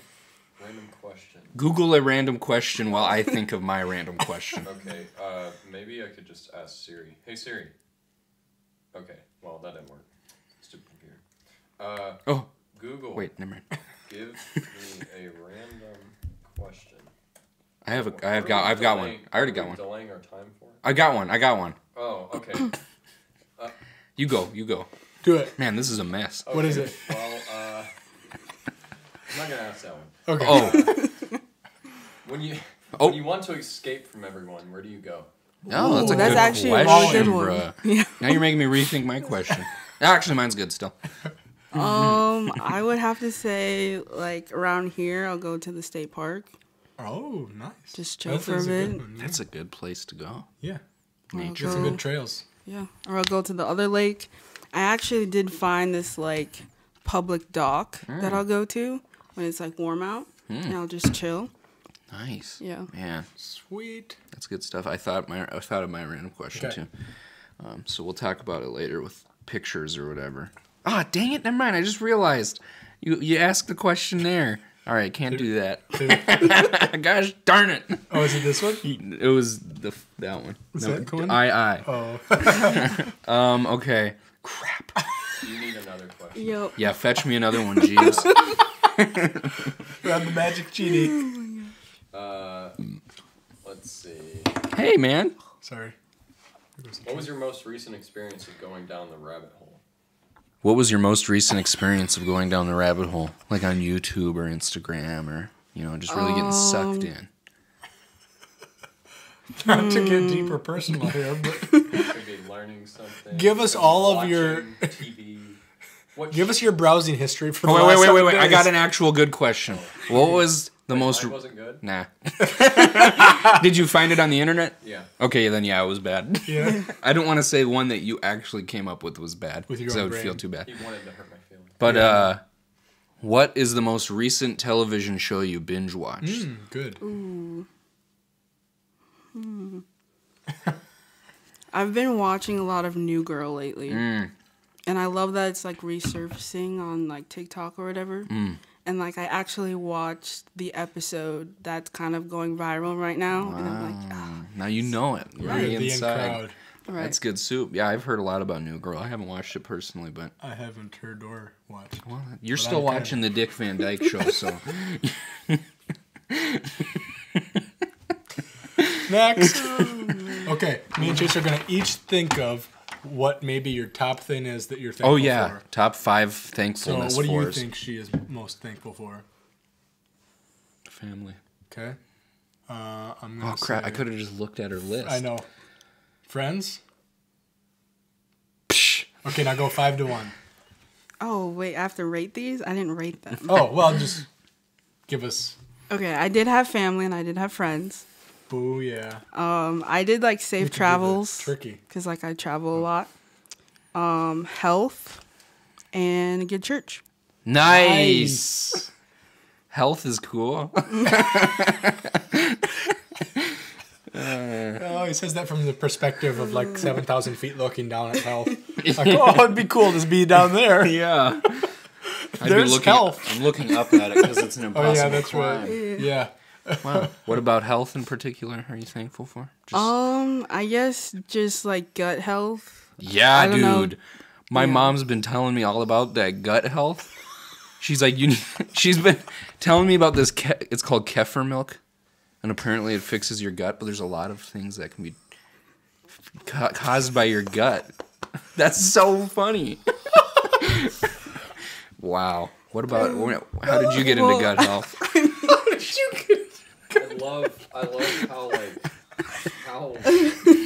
Random question. Google a random question while I think of my random question. Okay, maybe I could just ask Siri. Hey Siri. Okay, well that didn't work. Stupid computer. Oh, Google. wait, never mind. Give me a random question. I've What are got we one. delaying- I already what are got we one. Delaying our time for? I got one. Oh, okay. You go. Do it. Man, this is a mess. What is it? Well, I'm not gonna ask that one. Okay. Oh, When you Oh. when you want to escape from everyone, where do you go? no, that's a That's good actually a question, really good one. bruh. Yeah. Now you're making me rethink my question. Actually, mine's good still. I would have to say, like, around here, I'll go to the state park. Oh, nice. Just chill That for a is bit. good one, yeah. That's a good place to go. Yeah. Nature. Some good trails. Yeah. Or I'll go to the other lake. I actually did find this, like, public dock that I'll go to when it's, like, warm out. And I'll just chill. Nice. Yeah. Man, Sweet. that's good stuff. I thought of my random question Okay. too. So we'll talk about it later with pictures or whatever. Ah, dang it! Never mind. I just realized you asked the question there. All right, can't do that. Gosh darn it! Oh, is it this one? It was that one. Is that one? I. Oh. Okay. Crap. You need another question. Yep. Yeah, fetch me another one, jeez. Grab the magic genie. see. Hey, man. Sorry. What was your most recent experience of going down the rabbit hole? What was your most recent experience of going down the rabbit hole? Like on YouTube or Instagram or, just really getting sucked in? Not to get deeper personal here, but Could be learning something. give us could be all of your... watching TV. Give us your browsing history for the Oh, last 7 wait. I days. got an actual good question. What was the most... Mine wasn't good? Nah. Did you find it on the internet? Yeah. Okay, then yeah, it was bad. Yeah. I don't want to say one that you actually came up with was bad. With your because I own would feel brain. too bad. He wanted to hurt my feelings. But what is the most recent television show you binge watched? Good. Ooh. I've been watching a lot of New Girl lately. And I love that it's like resurfacing on like TikTok or whatever. And like I actually watched the episode that's kind of going viral right now. Wow. And I'm like, Now you know it. You're Right the inside. crowd. right. That's good soup. Yeah, I've heard a lot about New Girl. I haven't watched it personally, but I haven't heard or watched. well, you're But still I'm kinda- watching the Dick Van Dyke Show, so Next. Okay, me and Chase are going to each think of what maybe your top thing is that you're thankful for. top 5 So thankfulness what do you for think she is most thankful for? family. Okay. I'm gonna Oh crap! say- I could have just looked at her list. I know. Friends? Psh. Okay, now go 5 to 1. Oh, wait, I have to rate these? I didn't rate them. Oh, well, just give us... Okay, I did have family and I did have friends. Boo, yeah. I did like safe travels. Tricky. Because like I travel a lot. Health and a good church. Nice. Health is cool. Oh, he says that from the perspective of like 7,000 feet looking down at health. Like, oh, it'd be cool to be down there. Yeah. There's health. I'm looking up at it because it's an Oh, impossible yeah, that's climb. right. Yeah. Wow. What about health in particular? Are you thankful for? I guess just like gut health. Yeah, I don't know. dude. My mom's been telling me all about that gut health. She's like, she's been telling me about this. It's called kefir milk, and apparently it fixes your gut. But there's a lot of things that can be caused by your gut. That's so funny. Wow. What about? How did you get into gut health? I love how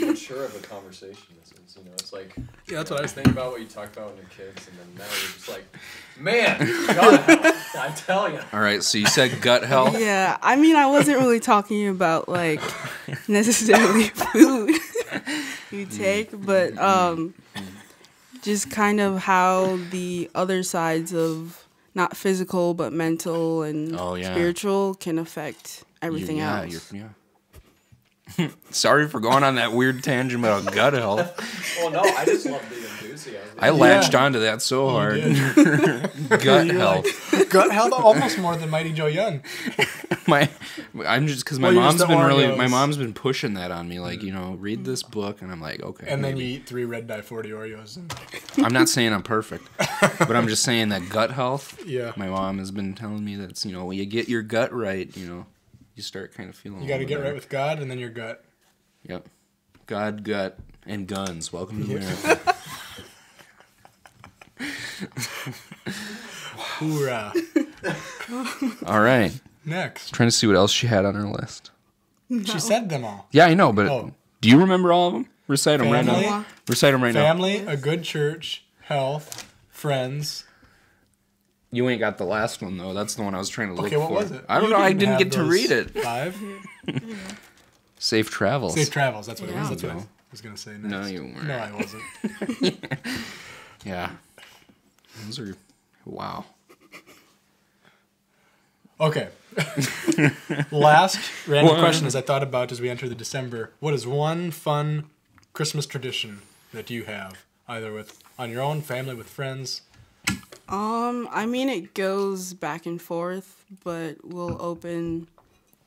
mature of a conversation this is. It's like that's what I was thinking about what you talked about when you're kids, and then now you're just like, man, gut health. I tell you. All right. So you said gut health. Yeah, I mean, I wasn't really talking about like necessarily food you take, but just kind of how the other sides of not physical but mental and spiritual can affect everything else. Sorry for going on that weird tangent about gut health. Well, no, I just love the enthusiasm. I latched onto that so hard. Gut health. Gut health almost more than Mighty Joe Young. I'm just because Well, you're just the Oreos. my mom's been pushing that on me, like, read this book, and I'm like, okay. And then maybe. you eat 3 Red Dye 40 Oreos. I'm not saying I'm perfect, but I'm just saying that gut health. Yeah. My mom has been telling me that when you get your gut right, you start kind of feeling. You got to get better. right with God and then your gut. Yep. God, gut, and guns. Welcome to America. Hoorah. All right. Next. Trying to see what else she had on her list. She said them all. Yeah, I know, but do you remember all of them? Recite them right Family. now. Recite them right now. Family, a good church, health, friends. You ain't got the last one, though. That's the one I was trying to look for. Okay, what was it? I don't You know. I didn't didn't have get to those read it. 5? Safe travels. Safe travels. That's what it was. Yeah. That's what I No. was going to say next. No, you weren't. No, I wasn't. Yeah. Those are... Wow. Okay. Last random question as I thought about as we enter the December. What is one fun Christmas tradition that you have? Either on your own, family, with friends? I mean, it goes back and forth, but we'll open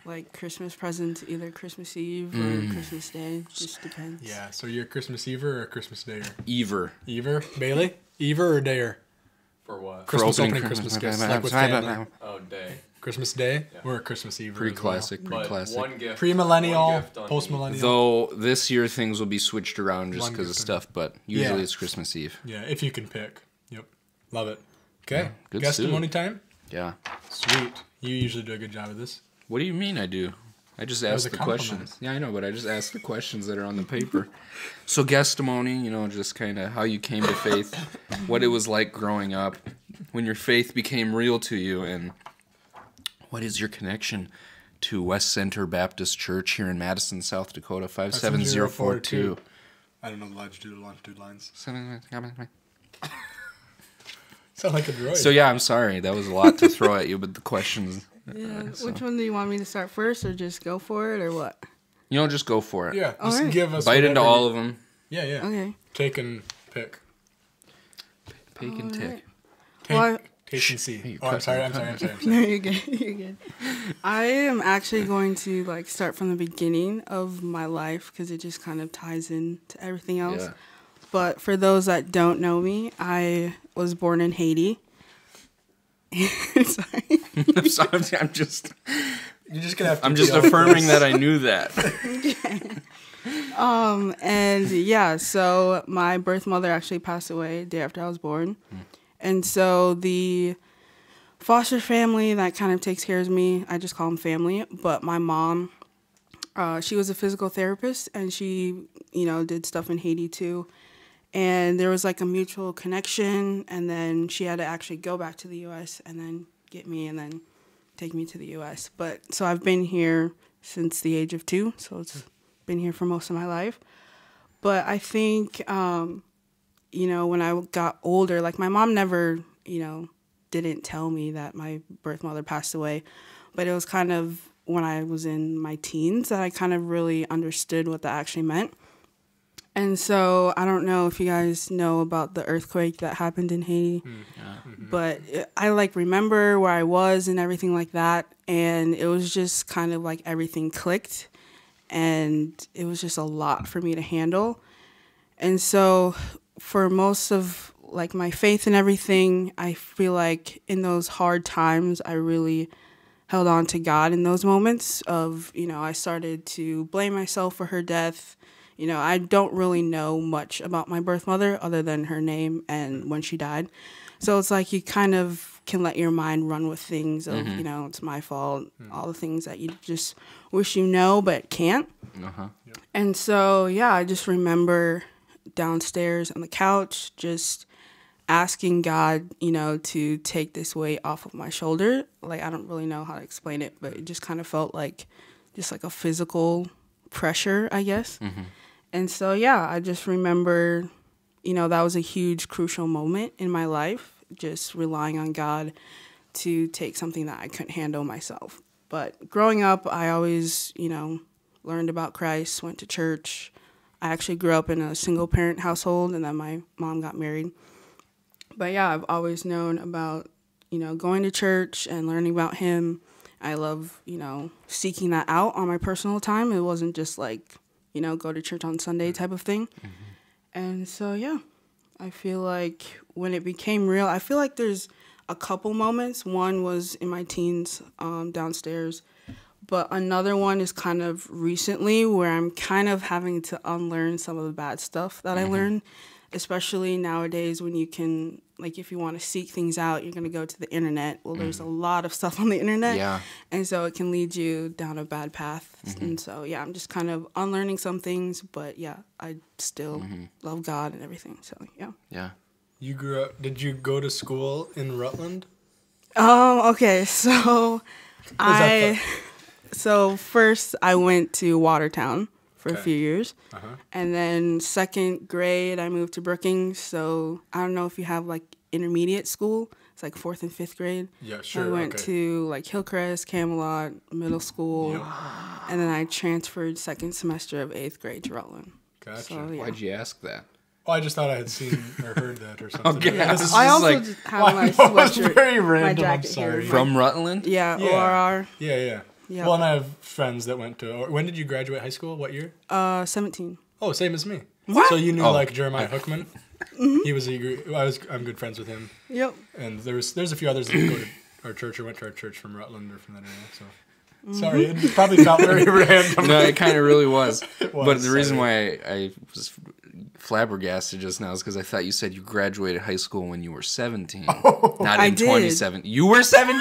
like Christmas presents either Christmas Eve or Christmas Day. Just depends. Yeah, so you're a Christmas Ever or a Christmas Dayer? Ever. Ever? Bailey? Ever or Dayer? For what? Christmas opening opening Christmas gifts, like with family. Oh, day. Christmas Day Yeah. or Christmas Eve. Pretty as well. classic. Pretty But classic. one gift. Pre-millennial, one gift on post-millennial. Though this year things will be switched around just One because of gift stuff, but usually Yeah. it's Christmas Eve. Yeah, if you can pick. Yep. Love it. Okay. good Testimony time? Yeah. Sweet. You usually do a good job of this. What do you mean I do? I just was ask a the compliment. questions. Yeah, I know, but I just ask the questions that are on the paper. So guestimony, just kind of how you came to faith, what it was like growing up, when your faith became real to you, and what is your connection to West Center Baptist Church here in Madison, South Dakota, 57042. I don't know the longitude lines. So Sound like a droid. yeah, I'm sorry. That was a lot to throw at you, but the questions... Yeah. Which one do you want me to start first, or just go for it, or what? Just go for it. yeah, All just right. give us Bite into whatever all you- of them. Yeah, yeah. Okay. Take and pick. Pick and tick. Take, Well, take and see. Hey, Oh, I'm sorry. I'm sorry. No, you're good. You're good. I am actually going to start from the beginning of my life because it just kind of ties in to everything else. Yeah. But for those that don't know me, I was born in Haiti. Sorry. I'm sorry. I'm just You're just gonna have to. I'm just deal with affirming this. that I knew that. And yeah, so my birth mother actually passed away the day after I was born. And so the foster family that kind of takes care of me, I just call them family. But my mom, she was a physical therapist, and she, did stuff in Haiti too. And there was a mutual connection, and then she had to actually go back to the U.S. and then get me and then take me to the U.S. But so I've been here since the age of 2, so it's been here for most of my life. But I think, when I got older, my mom never, didn't tell me that my birth mother passed away. But it was kind of when I was in my teens that I kind of really understood what that actually meant. And so I don't know if you guys know about the earthquake that happened in Haiti, but I remember where I was and everything like that. And it was just kind of everything clicked, and it was just a lot for me to handle. And so for most of my faith and everything, I feel like in those hard times, I really held on to God in those moments of, I started to blame myself for her death. I don't really know much about my birth mother other than her name and when she died. So it's you kind of can let your mind run with things of, it's my fault, all the things that you just wish you know but can't. Uh-huh. Yep. And so, yeah, I just remember downstairs on the couch just asking God, to take this weight off of my shoulder. I don't really know how to explain it, but it just kind of felt just a physical pressure, I guess. Mm-hmm. And so, yeah, I just remember, that was a huge, crucial moment in my life, just relying on God to take something that I couldn't handle myself. But growing up, I always, learned about Christ, went to church. I actually grew up in a single-parent household, and then my mom got married. But, yeah, I've always known about, going to church and learning about him. I love, seeking that out on my personal time. It wasn't just go to church on Sunday type of thing. Mm-hmm. And so, yeah, I feel when it became real, I feel there's a couple moments. One was in my teens downstairs, but another one is kind of recently where I'm kind of having to unlearn some of the bad stuff that I learned, especially nowadays when you can, if you want to seek things out, you're going to go to the internet. Well, there's a lot of stuff on the internet. Yeah. And so it can lead you down a bad path. Mm-hmm. And so, yeah, I'm just kind of unlearning some things. But, yeah, I still love God and everything. So, yeah. Yeah. You grew up, did you go to school in Rutland? Okay. So, first I went to Watertown for a few years. Uh-huh. And then second grade, I moved to Brookings. So I don't know if you have intermediate school. It's 4th and 5th grade. Yeah, sure. I went to Hillcrest, Camelot, middle school. Yep. And then I transferred second semester of 8th grade to Rutland. Gotcha. So, yeah. Why'd you ask that? Oh, I just thought I had seen or heard that or something. Okay. Yeah. This is I just also just have my sweatshirt, very random, my I'm jacket sorry. here. From Rutland? Yeah, Yeah. ORR. Yeah. Yeah. Well, and I have friends that went to. When did you graduate high school? What year? 17. Oh, same as me. What? So you knew Jeremiah Hookman? Mm-hmm. He was I'm good friends with him. Yep. And there's a few others that go to our church or went to our church from Rutland or from that area. So sorry, it probably felt very random. No, it kind of really was. It was, But the reason sorry. why I was flabbergasted just now is because I thought you said you graduated high school when you were 17. Not I in did. 27. You were 17?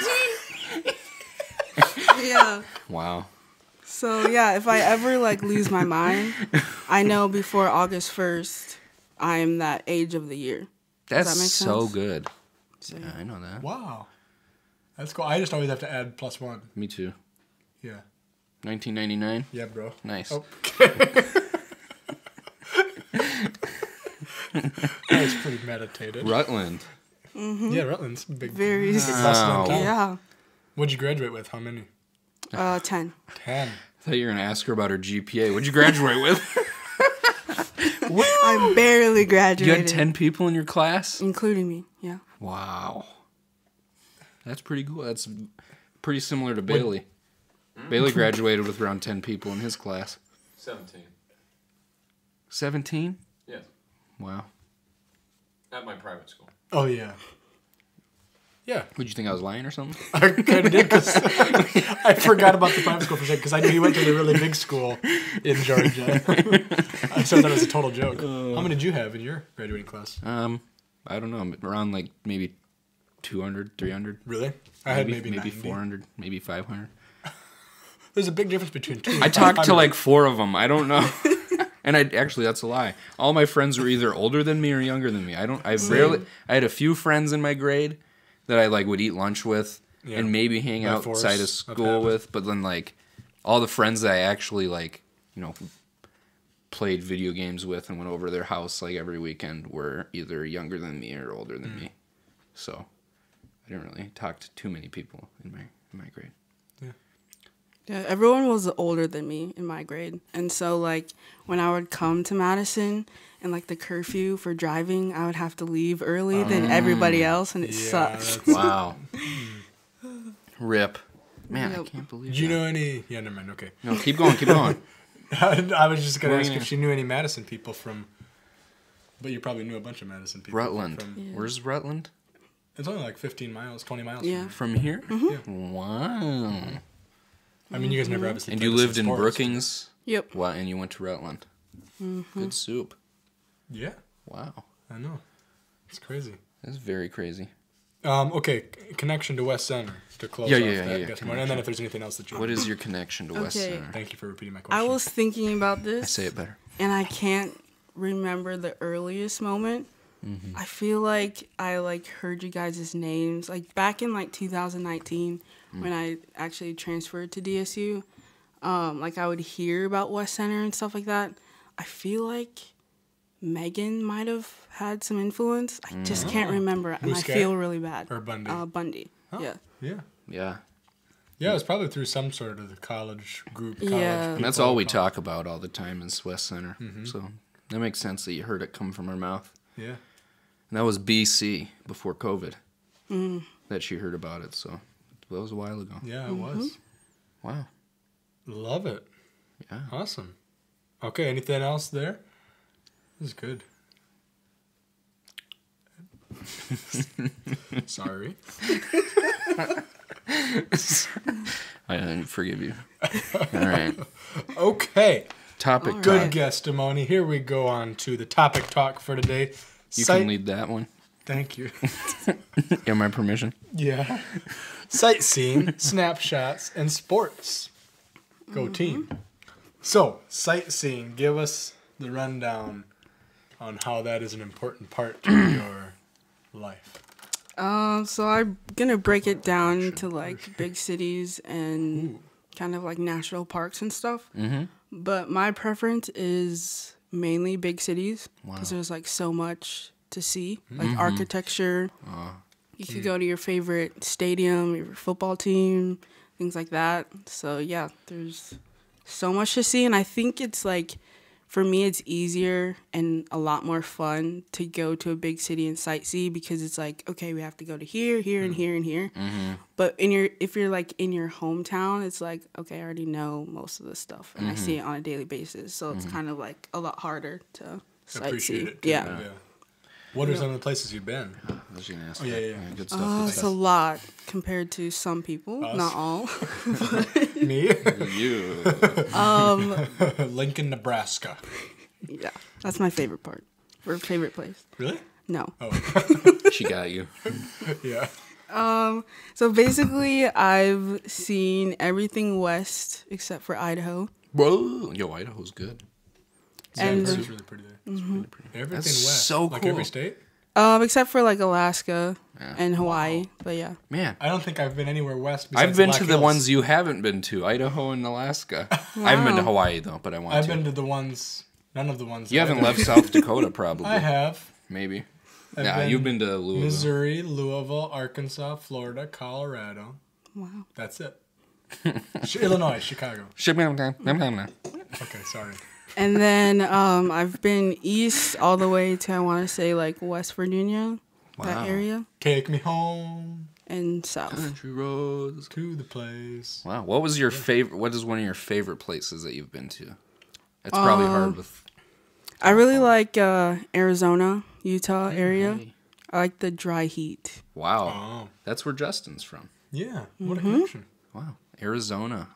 Yeah. Wow. So yeah, if I ever like lose my mind, I know before August 1st, I am that age of the year. That's that make so sense? good. So, Yeah, I know that. Wow, that's cool. I just always have to add +1. Me too. Yeah. 1999? Yeah, bro. Nice. Okay. That was pretty meditated. Rutland. Yeah, Rutland's a big. Very. Big bustling town. Yeah. What'd you graduate with? How many? 10. 10. I thought you were going to ask her about her GPA. What'd you graduate with? I barely graduated. You had 10 people in your class? Including me, yeah. Wow. That's pretty cool. That's pretty similar to Bailey. Bailey graduated with around 10 people in his class. 17. 17? Yes. Wow. At my private school. Oh, yeah. Yeah. Would you think I was lying or something? I kind of did because I forgot about the private school for a second because I knew he went to the really big school in Georgia. I said that was a total joke. How many did you have in your graduating class? I don't know. Around like maybe 200, 300. Really? I had maybe 90. 400, maybe 500. There's a big difference between 2 and I talked to 500. like 4 of them. I don't know. And actually, that's a lie. All my friends were either older than me or younger than me. I had a few friends in my grade that I like would eat lunch with and maybe hang By force outside of of school habit. with. But then like all the friends that I actually like, played video games with and went over to their house like every weekend were either younger than me or older than me. So I didn't really talk to too many people in my grade. Yeah, everyone was older than me in my grade. And so, like, when I would come to Madison and, like, the curfew for driving, I would have to leave early than everybody else, and it sucked. Wow. Rip. Man, I Yep. can't believe Do you that. know any? Yeah, never mind. Okay. No, keep going. I was just going What to do ask you if she knew any Madison people from. But you probably knew a bunch of Madison people. Rutland. From, Yeah. Where's Rutland? It's only like 15 miles, 20 miles. Yeah. From here? Yeah. Wow. I mean, you guys never obviously. And played you the lived same in sports. Brookings? Yep. Wow, and you went to Rutland. Good soup. Yeah, Wow. I know. It's crazy. That's very crazy. Okay, connection to West Center to close Yeah, off yeah, that yeah, guest connection. morning, and then if there's anything else that you. What is your connection to West Okay. Center? Thank you for repeating my question. I was thinking about this. I say it better. And I can't remember the earliest moment. I feel like I like heard you guys' names like back in like 2019 when I actually transferred to DSU. Like I would hear about West Center and stuff like that. I feel like Megan might have had some influence. I just can't remember, and I Muscat? feel really bad. Or Bundy? Bundy. Oh, Yeah. Yeah. Yeah. Yeah, it was probably through some sort of the college group. College Yeah. And that's people, all we college- talk about all the time is West Center. So that makes sense that you heard it come from her mouth. Yeah. And that was BC before COVID that she heard about it. So that was a while ago. Yeah, it was. Wow. Love it. Yeah. Awesome. Okay, anything else there? This is good. Sorry. I forgive you. All right. Okay. Topic All Good talk. guestimony. Here we go on to the topic talk for today. You can lead that one. Thank you. You have my permission. Yeah. Sightseeing, snapshots, and sports. Go team. So, sightseeing, give us the rundown on how that is an important part to your life. So I'm gonna break it down to like big cities and kind of like national parks and stuff. But my preference is mainly big cities because there's like so much to see, like architecture. You could go to your favorite stadium, your football team, things like that. So yeah, there's so much to see, and I think it's like, for me, it's easier and a lot more fun to go to a big city and sightsee because it's like, okay, we have to go to here, here, and here, and here. But if you're like in your hometown, it's like, okay, I already know most of this stuff, and I see it on a daily basis. So it's kind of like a lot harder to sightsee. Appreciate it. Yeah. What are some of the places you've been? I was gonna ask. Oh, yeah. Good stuff. It's a lot compared to some people, Us? not all. Me? You. Lincoln, Nebraska. Yeah, that's my favorite part. Or favorite place. Really? No. Oh, She got you. yeah. So basically, I've seen everything west except for Idaho. Whoa. Yo, Idaho's good. And- It's really pretty there. It's really pretty. Everything That's west. so Like cool. every state? Except for like Alaska Yeah. and Hawaii, but yeah. Man. I don't think I've been anywhere west besides I've been Black to the Hills. ones you haven't been to, Idaho and Alaska. I haven't been to Hawaii though, but I want I've to. been to the ones, none of the ones. You I've haven't been left South Dakota, probably. I have. Maybe. I've Nah, you've been to Louisville. Missouri, Louisville, Arkansas, Florida, Colorado. Wow. That's it. Illinois, Chicago. Okay, sorry. And then I've been east all the way to, I want to say, like West Virginia, Wow. that area, Take me home and south. Country roads. to the place. Wow. What was your favorite? What is one of your favorite places that you've been to? It's probably hard with. I really like Arizona, Utah area. Hey. I like the dry heat. Wow. Oh, That's where Justin's from. yeah. What a connection. Wow. Arizona.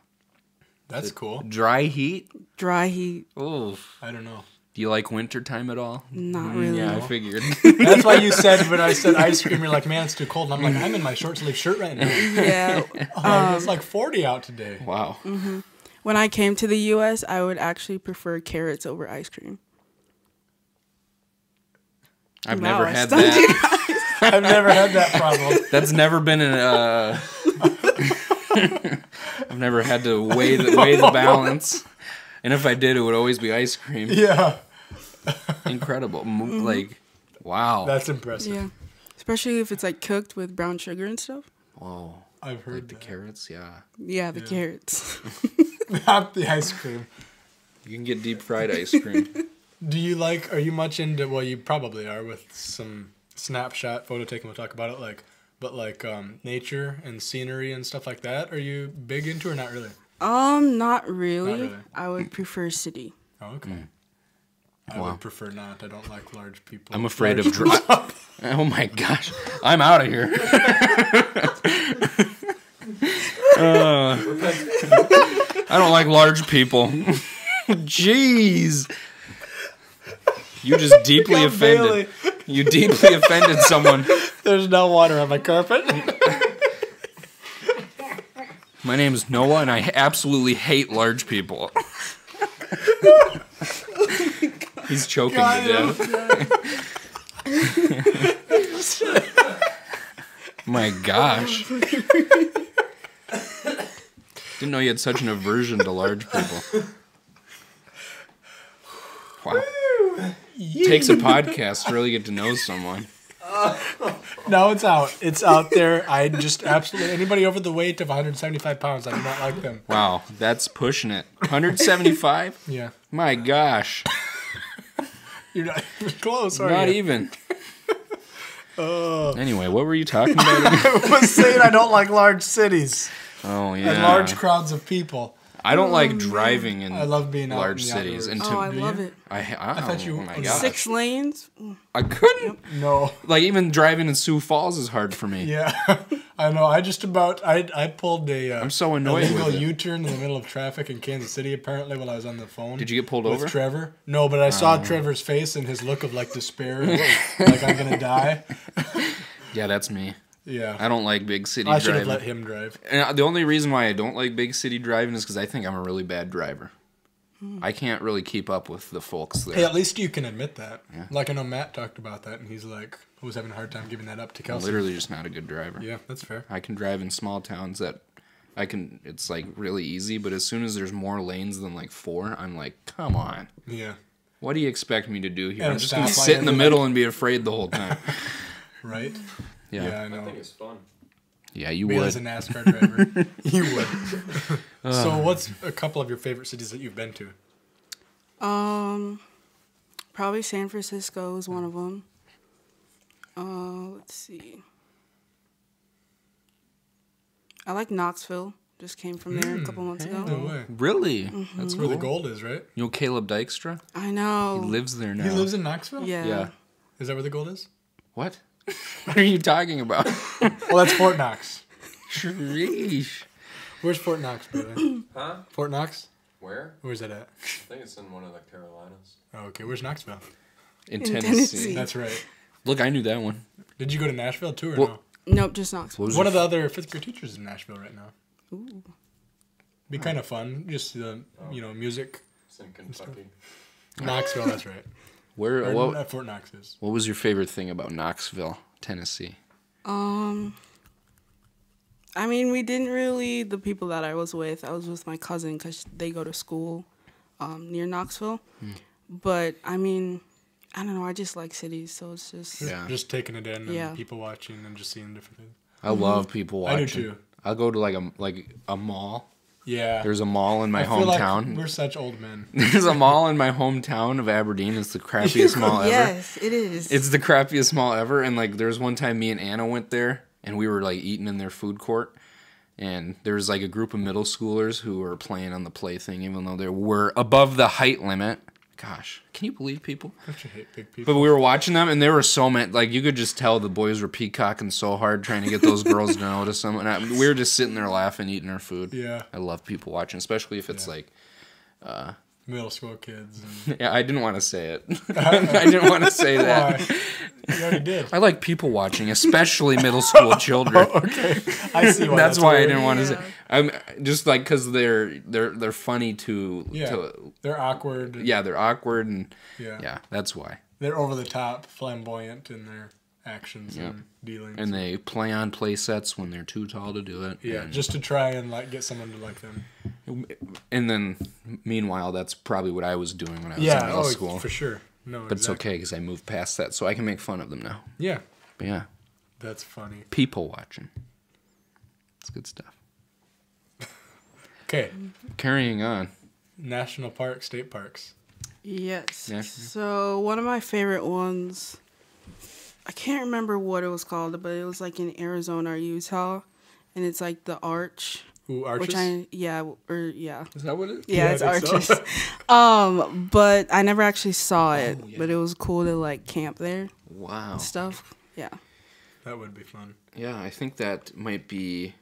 That's cool. Dry heat. Dry heat, Oh. I don't know. Do you like winter time at all? not really. Yeah, I figured. That's why you said when I said ice cream, you're like, man, it's too cold. And I'm like, I'm in my short sleeve shirt right now. Yeah. It's like 40 out today. Wow. When I came to the U.S., I would actually prefer carrots over ice cream. I've Wow, never I had stunned you that. I've never had that problem. That's never been an. I've never had to weigh the balance, and if I did, it would always be ice cream. Yeah, Incredible, like, wow. that's impressive. Yeah. Especially if it's like cooked with brown sugar and stuff. Whoa. I've heard Like the that. carrots, yeah. Yeah, the carrots. Not the ice cream. You can get deep fried ice cream. Do you like, are you much into, well, you probably are with some snapshot photo taking, we'll talk about it, but nature and scenery and stuff like that, are you big into or not really? Not really. Not really. I would prefer city. Oh, okay. I Wow. would prefer not. I don't like large people. I'm afraid Large of oh my gosh. I'm out of here. I don't like large people. Jeez. You just deeply Got offended. Bailey. You deeply offended someone. There's no water on my carpet. My name is Noah, and I absolutely hate large people. He's choking to death. My gosh. Didn't know you had such an aversion to large people. Wow. Takes a podcast to really get to know someone. No, it's out. It's out there. I just absolutely, anybody over the weight of 175 pounds, I do not like them. Wow, that's pushing it. 175? Yeah. My gosh. You're not even close, are Not you? even. Anyway, what were you talking about again? I was saying I don't like large cities Oh, and yeah. large crowds of people. I don't like driving in I love being out large in the cities. outdoors. And Oh, I Do love you? it. I thought you- oh my oh, gosh. 6 lanes. I couldn't. No. Like, even driving in Sioux Falls is hard for me. Yeah. I know. I pulled a I'm so annoyed illegal with it. U-turn in the middle of traffic in Kansas City apparently while I was on the phone. Did you get pulled with over? Trevor? No, but I saw Trevor's face and his look of like despair, like I'm gonna die. Yeah, that's me. Yeah. I don't like big city I should have driving. let him drive. And the only reason why I don't like big city driving is because I think I'm a really bad driver. I can't really keep up with the folks there. Hey, at least you can admit that. Yeah. Like I know Matt talked about that, and he's like, I was having a hard time giving that up to I'm Kelsey. literally just not a good driver. Yeah, that's fair. I can drive in small towns that it's like really easy, but as soon as there's more lanes than like 4, I'm like, come on. Yeah. What do you expect me to do here? And I'm a just going to stoplight sit in the and, middle and be afraid the whole time. Right? Yeah. Yeah, I I know. think it's fun. Yeah, you Bailey's a would. NASCAR driver. You would. So what's a couple of your favorite cities that you've been to? Probably San Francisco is one of them. Let's see. I like Knoxville. Just came from there a couple months ago. No way. Really? That's That's where cool. the gold is, right? You know Caleb Dykstra? I know. He lives there now. He lives in Knoxville? Yeah. Yeah. Is that where the gold is? What? What are you talking about? Well, that's Fort Knox. Sheesh. Where's Fort Knox, brother? Huh? Fort Knox? Where? Where's that at? I think it's in one of the Carolinas. Oh, okay. Where's Knoxville? In Tennessee. Tennessee. That's right. Look, I knew that one. Did you go to Nashville too, or Well, no? Nope, just Knoxville. What was One your of the other fifth grade teachers is in Nashville right now. Ooh. Be kind of fun. Just the music. It's in Kentucky. Knoxville, that's right. Where? Or What, Fort Knox is. what was your favorite thing about Knoxville, Tennessee? I mean, we didn't really, the people that I was with my cousin because they go to school near Knoxville. But, I mean, I don't know, I just like cities, so it's just... Yeah. Just taking it in and Yeah. people watching and just seeing different things. I love people watching. I do too. I'll go to like a mall. Yeah. There's a mall in my I feel like hometown. we're such old men. There's a mall in my hometown of Aberdeen. It's the crappiest mall ever. Yes, it is. It's the crappiest mall ever. And like, there's one time me and Anna went there, and we were like eating in their food court, and there was like a group of middle schoolers who were playing on the play thing, even though they were above the height limit. Gosh, can you believe people? Don't you hate big people? But we were watching them, and they were so mad. Like, you could just tell the boys were peacocking so hard trying to get those girls to notice them. And we were just sitting there laughing, eating our food. Yeah. I love people watching, especially if it's like... Middle school kids. And... Yeah, I didn't want to say it. I didn't want to say that. Why? You already did. I like people watching, especially middle school children. Okay. I see why. That's why I weird. didn't want to say. Yeah. I'm just like, because they're funny to... Yeah. to They're awkward. yeah, they're awkward, and Yeah. yeah, that's why. They're over the top, flamboyant in their actions Yep. and dealings. And they play on play sets when they're too tall to do it. yeah, and, just to try and like get someone to like them. and then meanwhile, that's probably what I was doing when I was in Yeah, middle school. for sure. No, But it's okay because I moved past that, so I can make fun of them now. Yeah, But yeah, that's funny. people watching. It's good stuff. Okay, Carrying on. national parks, state parks. Yes. Yeah. So one of my favorite ones, I can't remember what it was called, but it was like in Arizona or Utah, and it's like the Arch. Ooh, arches. Which yeah. Is that what it is? Yeah, Yeah, it's I think Arches. so. But I never actually saw it, yeah. but it was cool to like camp there Wow. and stuff. Yeah. That would be fun. Yeah, I think that might be...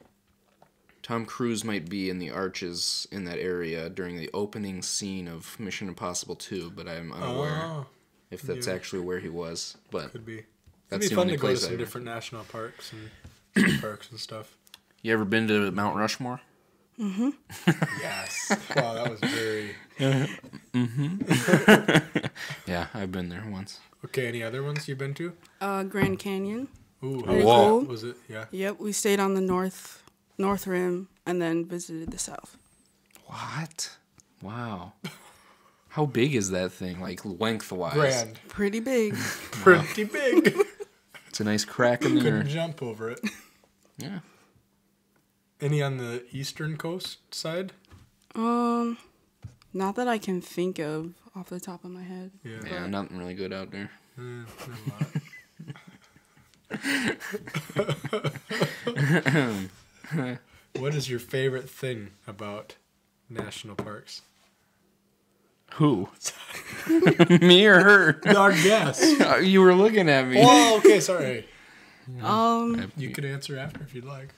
Tom Cruise might be in the arches in that area during the opening scene of Mission Impossible 2, but I'm unaware Oh, if that's yeah. actually where he was. But could be. It'd that's be the fun only to go to place some I've... different national parks and state parks and stuff. You ever been to Mount Rushmore? Yes. Wow, that was very. Yeah, I've been there once. Okay, any other ones you've been to? Grand Canyon. Ooh, Very Whoa. cool. was it? Yeah. Yep, we stayed on the north rim and then visited the south. What? Wow. How big is that thing, like lengthwise? Grand. Pretty big. Pretty big. It's a nice crack in there. Couldn't jump over it. Yeah. Any on the eastern coast side? Not that I can think of off the top of my head. Yeah. Yeah, nothing really good out there. What is your favorite thing about national parks? Who? Me or her? Our guest. You were looking at me. Oh, okay, sorry. Um, You could answer after if you'd like.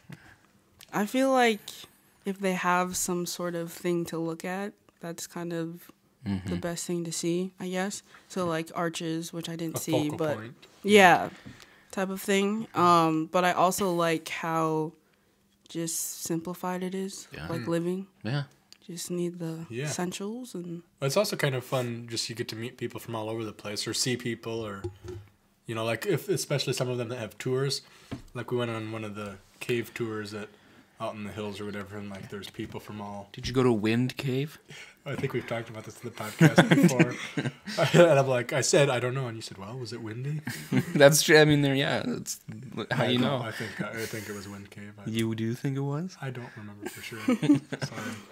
I feel like if they have some sort of thing to look at, that's kind of the best thing to see, I guess. So like arches, which I didn't A see, focal but point. yeah, type of thing. But I also like how just simplified it is, Yeah. like living. Yeah. Just need the Yeah. essentials and It's also kind of fun. Just you get to meet people from all over the place, or see people, or you know, like if especially some of them that have tours. Like we went on one of the cave tours out in the hills or whatever, and like there's people from all. Did you go to Wind Cave? I think we've talked about this in the podcast before. And I'm like, I said I don't know, and you said, well, was it windy? That's true. I mean, there. Yeah, that's how you know. I think it was Wind Cave. You do think it was I don't remember for sure. Sorry.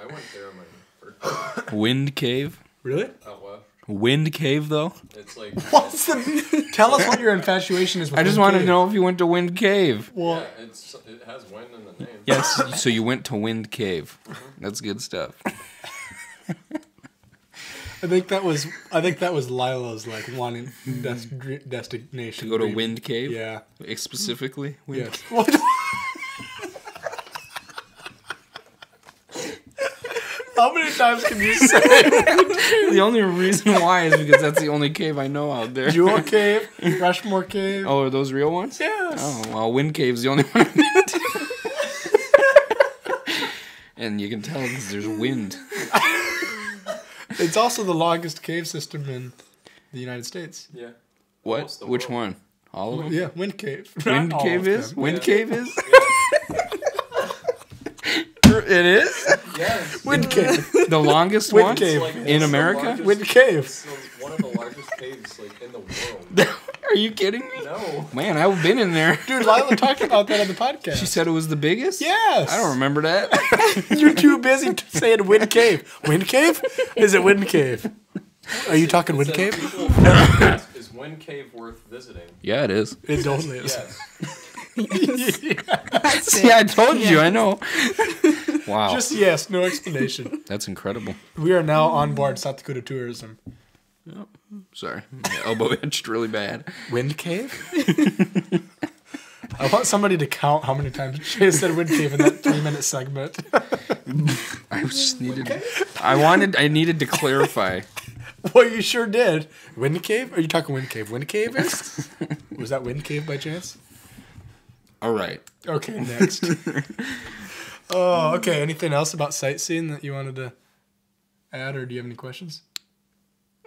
I went there on my birthday Wind Cave? Really? out west. Wind Cave, though. It's like What's the? Tell us what your infatuation is with I just Wind wanted to Cave. know if you went to Wind Cave. Well, yeah, it has wind in the name. Yes. So you went to Wind Cave. That's good stuff. I think that was Lila's like wanting destination. To go to dream. Wind Cave? Yeah. Specifically? Wind Yes. Cave? How many times can you say it? The only reason why is because that's the only cave I know out there. Jewel Cave, Rushmore Cave. Oh, are those real ones? Yes. Oh, well, Wind Cave's the only one I've been to. And you can tell because there's wind. It's also the longest cave system in the United States. Yeah. What? Almost the Which world. one? All of them? Yeah, Wind Cave. Wind Not all Cave of is? them. Wind Yeah. Cave is? It is? Yes. Wind Cave. The longest Wind one? Cave. Like, In it's the America? largest- Wind Cave. It's one of the largest caves like in the world. Are you kidding me? No. Man, I've been in there. Dude, Lila talked about that on the podcast. She said it was the biggest? yes. I don't remember that. You're too busy saying Wind Cave. Wind Cave? Is it Wind Cave? Are you talking Wind It Cave? says people ask, is Wind Cave worth visiting? Yeah, it is. It totally is. Yes. See, I told you, I know. Wow. Just yes, no explanation. That's incredible. We are now on board South Dakota tourism. Yep. Sorry. My elbow itched really bad. Wind Cave? I want somebody to count how many times she said Wind Cave in that 3-minute segment. I just needed I needed to clarify. Well, you sure did. Wind Cave? Are you talking Wind Cave? Wind Cave is? Was that Wind Cave by chance? All right. Okay, next. Oh, okay. Anything else about sightseeing that you wanted to add, or do you have any questions?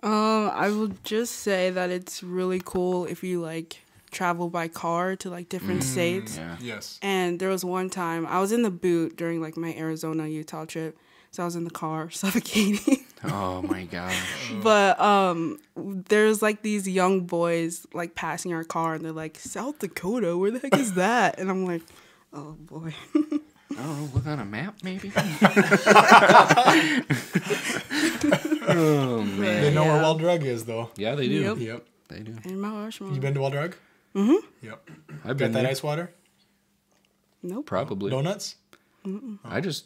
I will just say that it's really cool if you like travel by car to like different states. Yeah. Yes. And there was one time I was in the boot during like my Arizona Utah trip, so I was in the car suffocating. Oh my god. But there's like these young boys like passing our car, and they're like, South Dakota, where the heck is that? And I'm like, oh boy. I don't know, look on a map maybe? Oh man. They know where Yeah. Wild Drug is, though. Yeah, they do. Yep. Yep. They do. And Mount Rushmore. You been to Wild Drug? Mm-hmm. Yep. I've Got been that there. ice water? Nope. Probably. Donuts? I just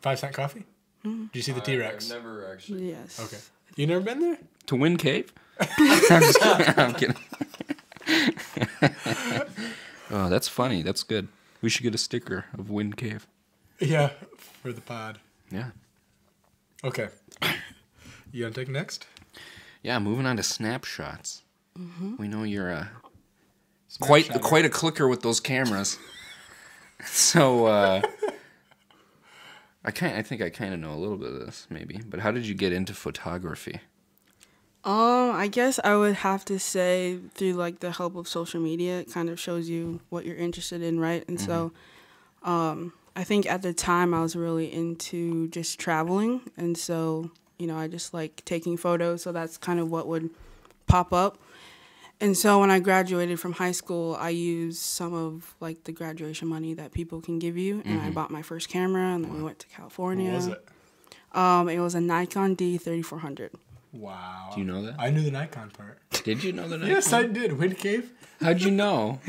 5-cent coffee? Do you see the T-Rex? I've never actually. Yes. Okay. You never been there? to Wind Cave? I'm just kidding. I'm kidding. Oh, that's funny. That's good. We should get a sticker of Wind Cave. Yeah, for the pod. Yeah. Okay. You gonna take next? Yeah, moving on to snapshots. We know you're Snapshotter. quite a clicker with those cameras. So I think I kind of know a little bit of this maybe. But how did you get into photography? I guess I would have to say through like the help of social media, it kind of shows you what you're interested in, right? And so, I think at the time I was really into just traveling, and so I just like taking photos. So that's kind of what would pop up. And so when I graduated from high school, I used some of like the graduation money that people can give you, and I bought my first camera, and then we went to California. What was it? It was a Nikon D3400. Wow. Do you know that? I knew the Nikon part. Did you know that? Yes, I did. Wind Cave. How'd you know?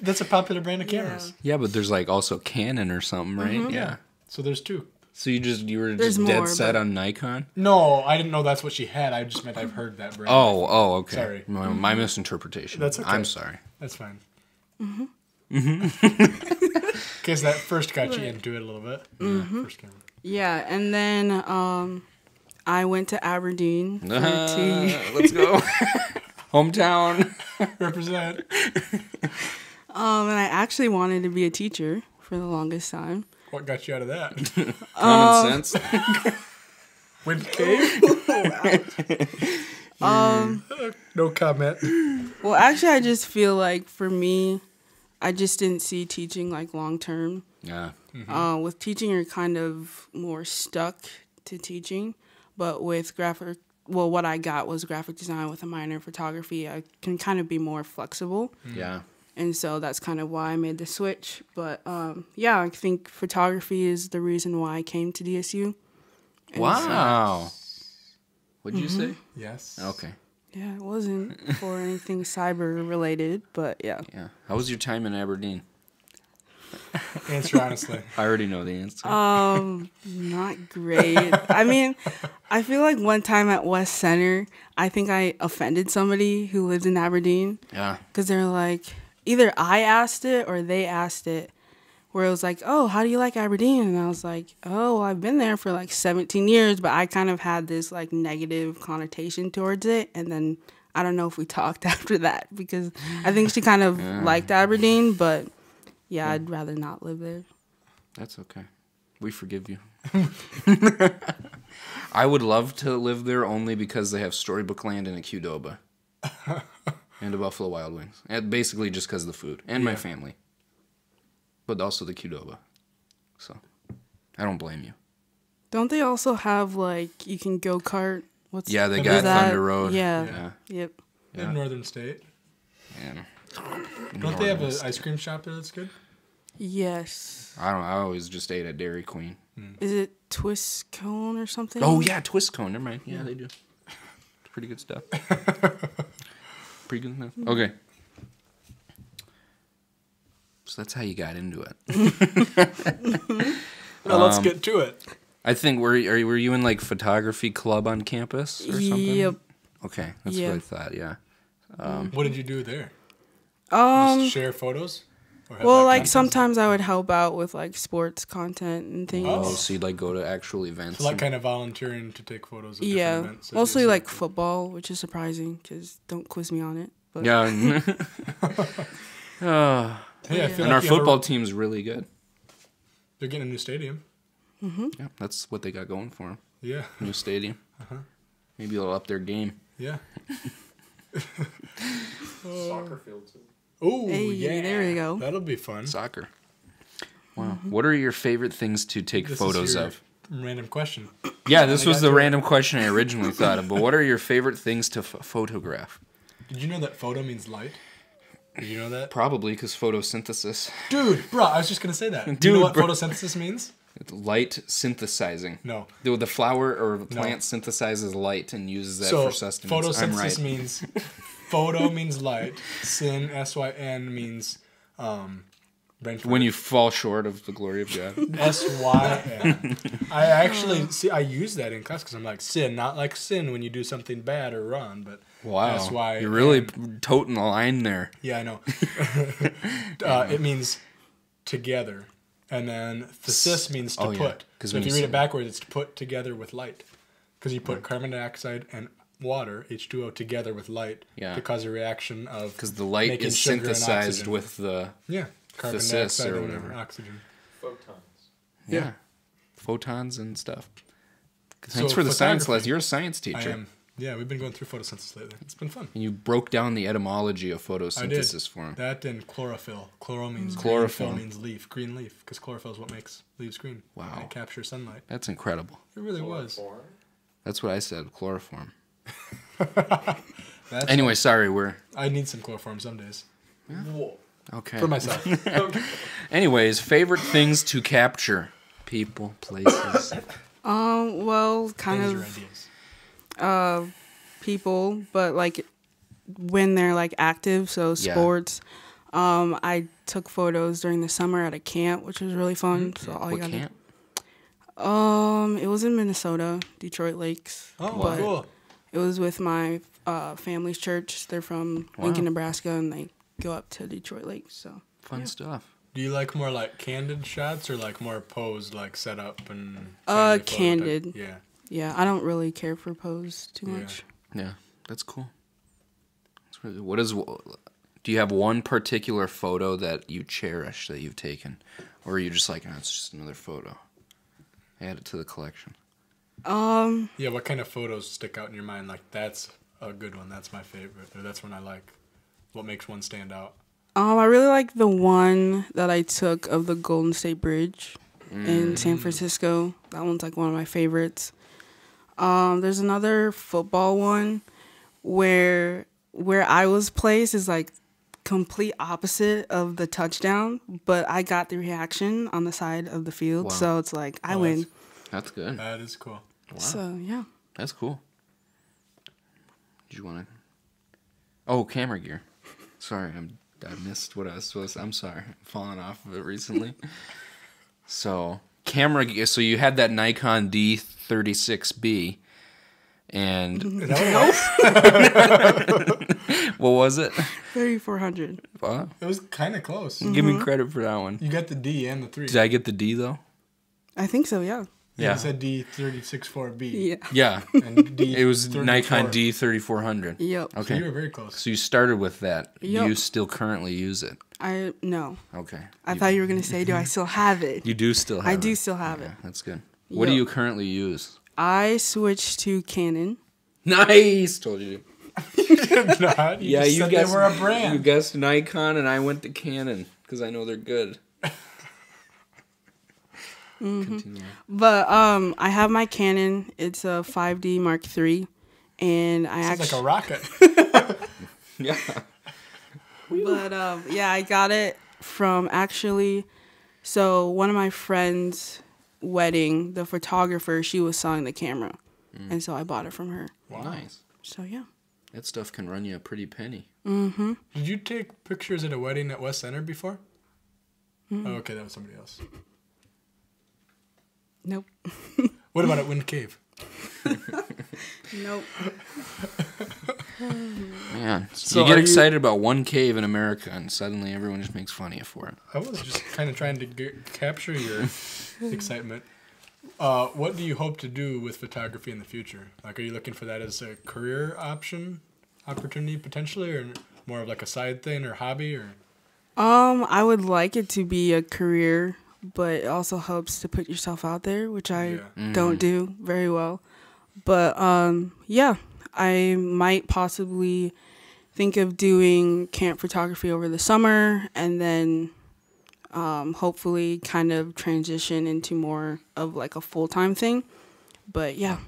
That's a popular brand of cameras. Yeah, but there's like also Canon or something, right? Yeah. So there's two. So you were There's just dead more, set but- on Nikon? No, I didn't know that's what she had. I just meant I've heard that brand. Oh, okay. Sorry. My misinterpretation. That's okay. I'm sorry. That's fine. Because that first got you into it a little bit. Yeah, first camera. Yeah, and then I went to Aberdeen for tea. Let's go. Hometown. Represent. And I actually wanted to be a teacher for the longest time. What got you out of that? Common sense. Wind Cave? No comment. Well, actually, I just feel like for me, I just didn't see teaching like long term. Yeah. With teaching, you're kind of more stuck to teaching, but with what I got was graphic design with a minor in photography. I can kind of be more flexible. Yeah. And so that's kind of why I made the switch. But yeah, I think photography is the reason why I came to DSU. And Wow. What'd you say? Yes. Okay. yeah, it wasn't for anything cyber related, but yeah. Yeah. How was your time in Aberdeen? Answer honestly. I already know the answer. Not great. I mean, I feel like one time at West Center, I think I offended somebody who lives in Aberdeen. Yeah. Because they're like, either I asked it or they asked it, where it was like, oh, how do you like Aberdeen? And I was like, oh, well, I've been there for like 17 years, but I kind of had this like negative connotation towards it. And then I don't know if we talked after that because I think she kind of liked Aberdeen, but yeah, I'd rather not live there. That's okay. We forgive you. I would love to live there only because they have Storybook Land and a Qdoba. And a Buffalo Wild Wings. And basically just because of the food. And my family. But also the Qdoba. So, I don't blame you. Don't they also have like, you can go-kart? Yeah, they got Thunder Road. Yeah. Yep. In Northern State. Yeah. Don't they have an ice cream shop there that's good? Yes. I always just ate at Dairy Queen. Is it Twist Cone or something? Oh, yeah, Twist Cone. Never mind. Yeah, they do. It's pretty good stuff. Pretty good stuff. Okay. So that's how you got into it. Well, let's get to it. I think, were you in like photography club on campus or something? Yep. Okay, that's what I thought, yeah. What did you do there? Just share photos? Or have Well, that like contest? sometimes I would help out with like sports content and things. Oh, so you'd like go to actual events? So like kind of volunteering to take photos of Yeah, different events. mostly like football, which is surprising because don't quiz me on it. But Yeah. Hey, I feel And like our football team's really good. they're getting a new stadium. Yeah, that's what they got going for them. Yeah. New stadium. Maybe they'll up their game. Yeah. Soccer field too. Oh, Hey, yeah. there you go. That'll be fun. Soccer. Wow. What are your favorite things to take This photos is your of? Random question. Yeah, this I was got the to it. random question I originally thought of. But what are your favorite things to photograph? Did you know that photo means light? Did you know that? Probably because photosynthesis. Dude, bro, I was just going to say that. Do you Dude, know what bro. photosynthesis means? Light synthesizing. No. The flower or plant synthesizes light and uses that So for sustenance. I'm photosynthesis right. means photo means light. Syn, S-Y-N means brain fart. When you fall short of the glory of God. S-Y-N. I actually I use that in class because I'm like sin, not like sin when you do something bad or wrong, but Wow. S-Y-N. You're really toting the line there. Yeah, I know. It means together, and then thesis means to Oh, yeah. put. 'Cause So when if you you read say- it backwards, it's to put together with light, because you put carbon dioxide and water (H2O) together with light Yeah. to cause a reaction of Because the light making is sugar and synthesized oxygen. with the carbon thesis dioxide or and whatever. oxygen. Photons. photons and stuff. So Thanks for the science photography. lesson. You're a science I teacher. am. Yeah, we've been going through photosynthesis lately. It's been fun. And you broke down the etymology of I did. photosynthesis for him. That and chlorophyll. Chloro means Chlorophyll. green, phil means leaf, green leaf, because chlorophyll is what makes leaves green. Wow. And it captures sunlight. That's incredible. It really was. Chloroform. That's what I said. Chloroform. That's Anyway, sorry. We're I need some chloroform some days Whoa. okay. for myself. Anyways, favorite things to capture: people, places. well, kind Things or of ideas. people, but like when they're like active, so Yeah. sports. I took photos during the summer at a camp, which was really fun. So all you What gotta camp? it was in Minnesota, Detroit Lakes. Oh, but cool. It was with my family's church. They're from Lincoln, Nebraska, and they go up to Detroit Lakes. So Fun stuff. Do you like more like candid shots or like more posed, like set up and family photo type? candid. Yeah. yeah, I don't really care for pose too Yeah. much. Yeah, that's cool. That's really, what is? Do you have one particular photo that you cherish that you've taken, or are you just like, oh, it's just another photo? Add it to the collection. Yeah, what kind of photos stick out in your mind? Like, that's a good one. That's my favorite. Or that's one I like. What makes one stand out? I really like the one that I took of the Golden State Bridge in San Francisco. That one's like one of my favorites. There's another football one where I was placed is like complete opposite of the touchdown, but I got the reaction on the side of the field, Wow. so it's like I Oh, win. That's good. That is cool. Wow. So yeah. That's cool. Did you want to? Oh, camera gear. Sorry, I'm I missed what I was supposed to. I'm sorry. I'm falling off of it recently. So, camera gear. So, you had that Nikon D36B. And what was it? 3400. What? It was kind of close. Give me credit for that one. You got the D and the 3. Did I get the D, though? I think so, yeah. Yeah. It said D364B. Yeah. Yeah. And D It was 34. Nikon D3400. Yep. So Okay. you were very close. So you started with that. Yep. Do you still currently use it? No. Okay. I thought you were going to say, do I still have it? You do still have it? I do still have it. Okay, that's good. What do Yep. you currently use? I switched to Canon. Nice! Told you. Not. You just said guessed, they were a brand. You guessed Nikon, and I went to Canon because I know they're good. Continue. But I have my Canon. It's a 5D Mark III. And I Sounds actually... like a rocket. Yeah. But yeah, I got it from actually... So one of my friends' wedding, the photographer, she was selling the camera. And so I bought it from her. Wow. Nice. So yeah. That stuff can run you a pretty penny. Mm-hmm. Did you take pictures at a wedding at West Center before? Oh, okay, that was somebody else. Nope. What about at Wind Cave? Nope. Man, So you get are you- excited about one cave in America, and suddenly everyone just makes fun of you for it. I was just kind of trying to capture your excitement. What do you hope to do with photography in the future? Like, are you looking for that as a career opportunity potentially, or more of like a side thing or hobby, or? I would like it to be a career, but it also helps to put yourself out there, which I don't do very well. But yeah, I might possibly think of doing camp photography over the summer, and then hopefully kind of transition into more of like a full-time thing. But yeah.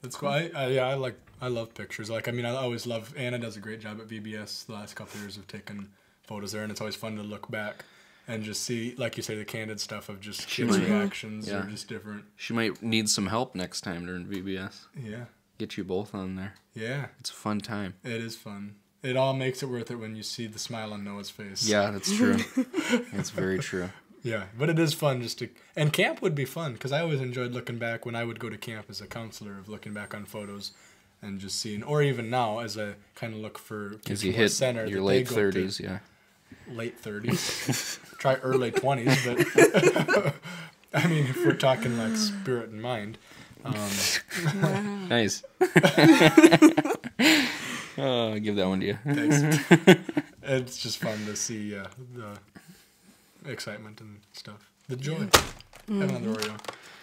That's cool. I love pictures. Like, I mean, I always love, Anna does a great job at VBS the last couple of years of taking photos there, and it's always fun to look back and just see, like you say, the candid stuff of just kids' reactions or just different. She might need some help next time during VBS. Yeah. Get you both on there. Yeah. It's a fun time. It is fun. It all makes it worth it when you see the smile on Noah's face. Yeah, that's true. It's very true. Yeah, but it is fun just to... And camp would be fun, because I always enjoyed looking back when I would go to camp as a counselor, of looking back on photos and just seeing... Or even now, as I kind of look for kids As you from hit West Center your that they late go to. 30s, yeah. Late 30s. Try early 20s, but... I mean, if we're talking like spirit and mind. Nice. Oh, I'll give that one to you. Thanks. It's just fun to see the excitement and stuff. The joy. Having an Oreo.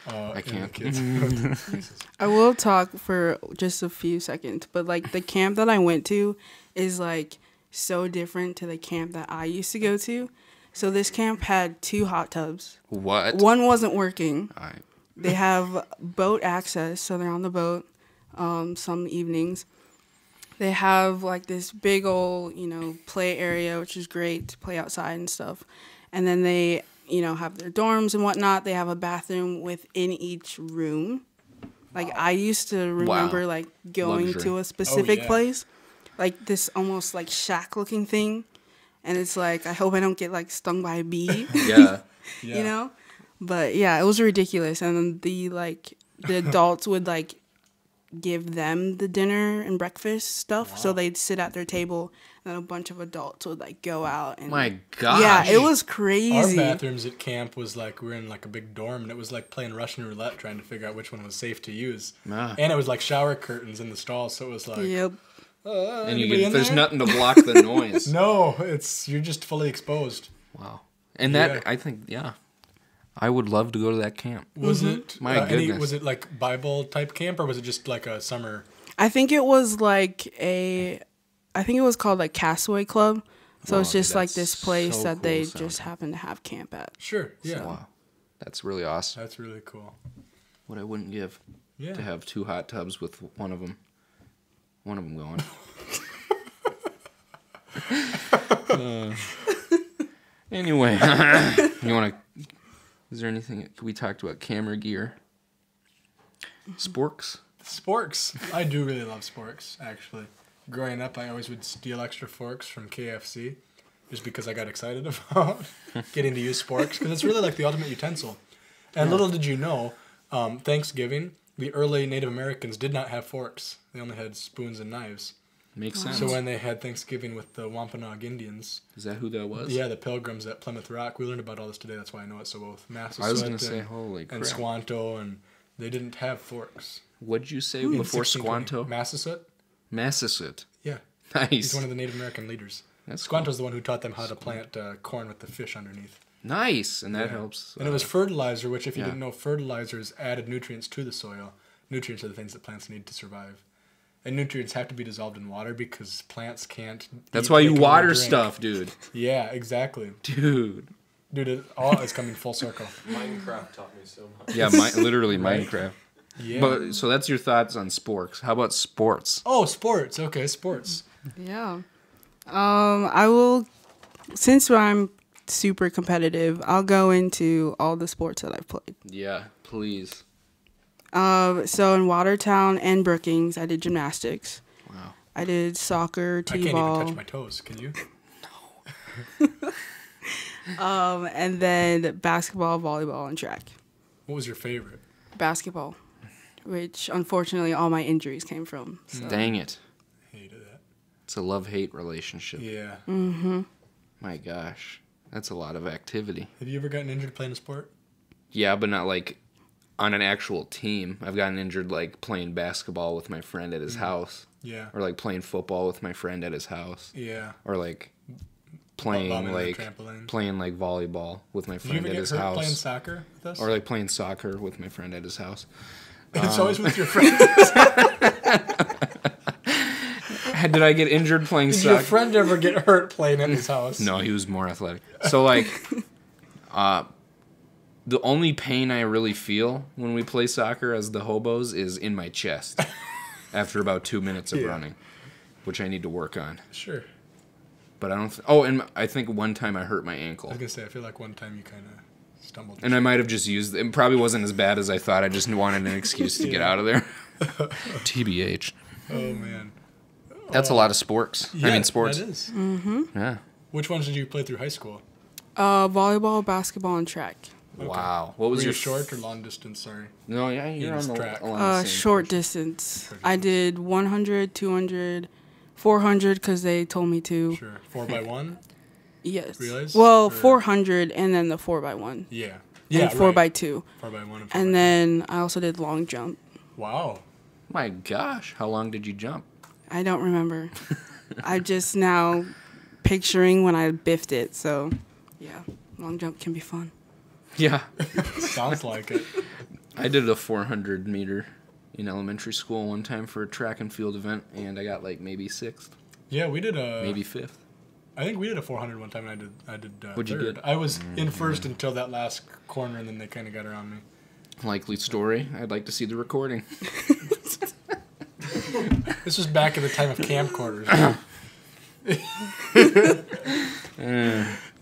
I in the can't. kids. I will talk for just a few seconds, but like the camp that I went to is like so different to the camp that I used to go to. So this camp had 2 hot tubs. What? One wasn't working. All right. They have boat access, so they're on the boat some evenings. They have like this big old, play area, which is great to play outside and stuff. And then they, have their dorms and whatnot. They have a bathroom within each room. Like I used to remember like going Luxury. to a specific yeah. place, like this almost like shack looking thing. And it's like, I hope I don't get like stung by a bee. Yeah. Yeah. But yeah, it was ridiculous. And then the adults would like give them the dinner and breakfast stuff. So they'd sit at their table, and then a bunch of adults would like go out. And My gosh. yeah, it was Our crazy. bathrooms at camp was like, we were in like a big dorm, and it was like playing Russian roulette trying to figure out which one was safe to use. Ah. And it was like shower curtains in the stalls, so it was like, Yep. And you anybody get, in there's there? nothing to block the noise. No, you're just fully exposed. Wow. And that, Yeah. I think, I would love to go to that camp. Was it? My goodness. Was it like Bible type camp, or was it just like a summer? I think it was like I think it was called like Castaway Club. So Wow, it's just dude, like that's this place so that cool they sounding. just happen to have camp at. Sure. Yeah. Wow. That's really awesome. That's really cool. What I wouldn't give Yeah. to have 2 hot tubs with one of them going. Anyway, you want to... Is there anything... We talked about camera gear. Sporks? Sporks. I do really love sporks, actually. growing up, I always would steal extra forks from KFC just because I got excited about getting to use sporks because it's really like the ultimate utensil. And little did you know, Thanksgiving, the early Native Americans did not have forks. They only had spoons and knives. Makes sense. So when they had Thanksgiving with the Wampanoag Indians, Is that who that was? yeah, the Pilgrims at Plymouth Rock, we learned about all this today. That's why I know it so well. With Massasoit I was going to say, holy crap. and Squanto, and they didn't have forks. What'd you say In before 1620. Squanto? Massasoit? Massasoit. Yeah. Nice. He's one of the Native American leaders. That's Squanto's the one who taught them how to plant corn with the fish underneath. Nice, and that Yeah. helps. And it was fertilizer, which if you yeah. didn't know, fertilizers added nutrients to the soil. Nutrients are the things that plants need to survive. And nutrients have to be dissolved in water because plants can't. That's eat, why they you can only water drink. stuff, dude. Yeah, exactly. Dude. Dude, it all is coming full circle. Minecraft taught me so much. Yeah, literally Minecraft. Yeah. But so that's your thoughts on sporks. How about sports? Oh, sports. Okay, sports. Yeah. I will, since I'm super competitive, I'll go into all the sports that I've played. Yeah, please. So in Watertown and Brookings, I did gymnastics. Wow. I did soccer, I can't t-ball. even touch my toes. Can you? And then basketball, volleyball, and track. What was your favorite? Basketball, which unfortunately all my injuries came from. So. Dang it. Hated that. It's a love-hate relationship. Yeah. My gosh. That's a lot of activity. Have you ever gotten injured playing a sport? Yeah, but not like on an actual team. I've gotten injured like playing basketball with my friend at his house. Yeah. Or like playing football with my friend at his house. Yeah. Or like playing Bobbing on a like trampoline. playing like volleyball with my Did you friend ever at get his hurt house. playing soccer with us? Or like playing soccer with my friend at his house. It's always with your friends. Did I get injured playing Did your soccer? friend ever get hurt playing at his house? No, he was more athletic. So like the only pain I really feel when we play soccer as the hobos is in my chest after about 2 minutes of Yeah. running, which I need to work on. Sure. But I don't. And I think one time I hurt my ankle, I was gonna say, I feel like one time you kind of stumbled. and I might have just used. It probably wasn't as bad as I thought. I just wanted an excuse to get Yeah. out of there. TBH. Oh man. That's a lot of sports. I mean sports. That is. Yeah. Which ones did you play through high school? Volleyball, basketball, and track. Okay. Wow. What was Were your you short or long distance? Sorry. No, yeah, you're on the track. along the same Short course. distance. Short I did 100, 200, 400 because they told me to. Sure. 4x1. Yes. Relays? Well, Or- 400 and then the 4x1. Yeah. And 4x2. 4x1 and 4x2. And then I also did long jump. Wow. My gosh, how long did you jump? I don't remember. I'm just now picturing when I biffed it. So, yeah, long jump can be fun. Yeah. Sounds like it. I did a 400 meter in elementary school one time for a track and field event, and I got like maybe 6th, Yeah, we did a. maybe 5th. I think we did a 400 one time, and I did. What'd you third. get? I was in first until that last corner, and then they kind of got around me. Likely story. I'd like to see the recording. This was back at the time of camcorders. If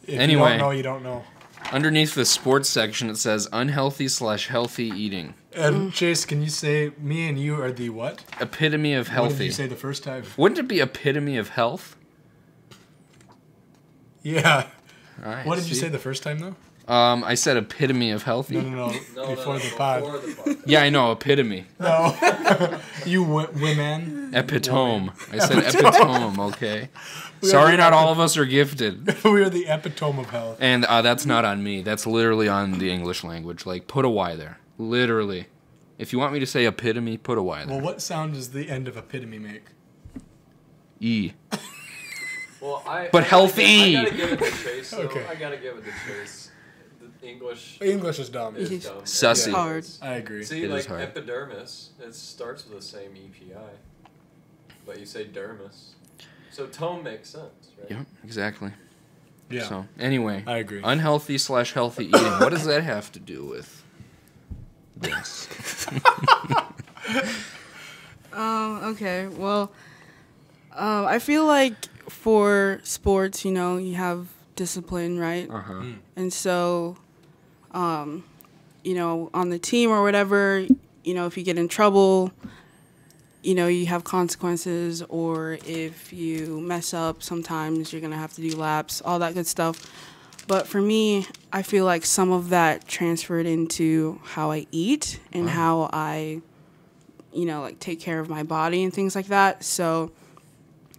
Anyway. you don't know, you don't know. Underneath the sports section, it says unhealthy/healthy eating. And Chase, can you say me and you are the what? Epitome of What did healthy. you say the first time? Wouldn't it be epitome of health? Yeah. All right, What did you see? say the first time though? I said epitome of healthy. No. Before the pod. Before the pod. Yeah, I know, epitome. No. You women. Epitome. I said epitome, okay? We are Sorry, the not all of us are gifted. We are the epitome of health. And that's not on me. That's literally on the English language. Like, put a Y there. Literally. If you want me to say epitome, put a Y there. Well, what sound does the end of epitome make? E. Well, But healthy. I gotta give it to Chase. Though. Okay. I gotta give it to Chase. The English English is dumb. is Yes. dumb. Sussy. Yeah. Hard. I agree. See, It is like hard. epidermis, it starts with the same EPI, but you say dermis, so tome makes sense, right? Yep, exactly. Yeah. So, anyway. I agree. Unhealthy/healthy eating. What does that have to do with this? Okay. Well, I feel like for sports, you know, you have discipline, right? Uh-huh. And so, you know, on the team or whatever, you know, if you get in trouble, you know, you have consequences, or if you mess up, sometimes you're going to have to do laps, all that good stuff. But for me, I feel like some of that transferred into how I eat and how I, you know, like take care of my body and things like that. So,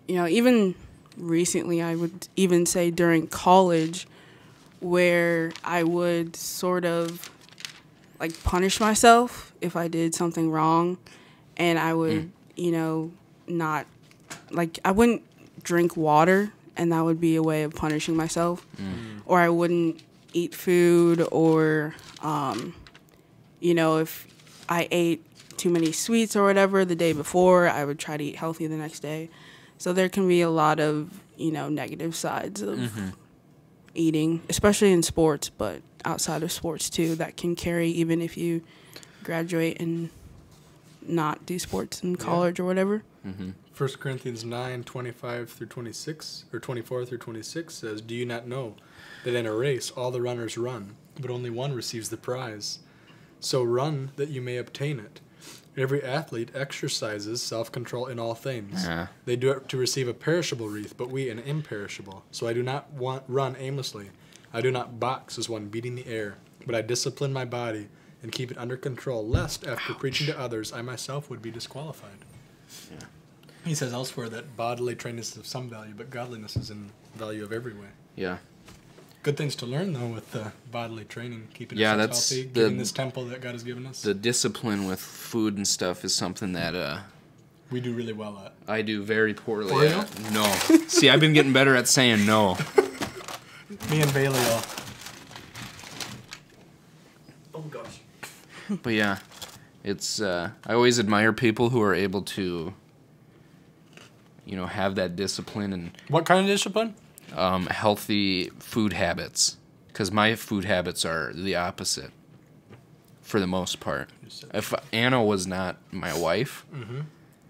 you know, even recently, I would even say during college, where I would sort of like punish myself if I did something wrong, and I would, you know, not like I wouldn't drink water, and that would be a way of punishing myself, or I wouldn't eat food, or you know, if I ate too many sweets or whatever the day before, I would try to eat healthy the next day. So there can be a lot of, you know, negative sides of eating, especially in sports, but outside of sports too, that can carry even if you graduate and not do sports in college or whatever. 1 Corinthians 9:25 through 26, or 24 through 26 says, "Do you not know that in a race all the runners run, but only one receives the prize? So run that you may obtain it. Every athlete exercises self-control in all things. They do it to receive a perishable wreath, but we an imperishable. So I do not run aimlessly. I do not box as one beating the air, but I discipline my body and keep it under control, lest after preaching to others, I myself would be disqualified." Yeah. He says elsewhere that bodily training is of some value, but godliness is in value of every way. Yeah. Good things to learn, though, with the bodily training, keeping Yeah, ourselves that's healthy, giving this temple that God has given us. The discipline with food and stuff is something that We do really well at. I do very poorly For real? at. No. See, I've been getting better at saying no. Me and Bailey all. Oh gosh. But yeah, it's I always admire people who are able to, you know, have that discipline and What kind of discipline? healthy food habits, because my food habits are the opposite for the most part. If Anna was not my wife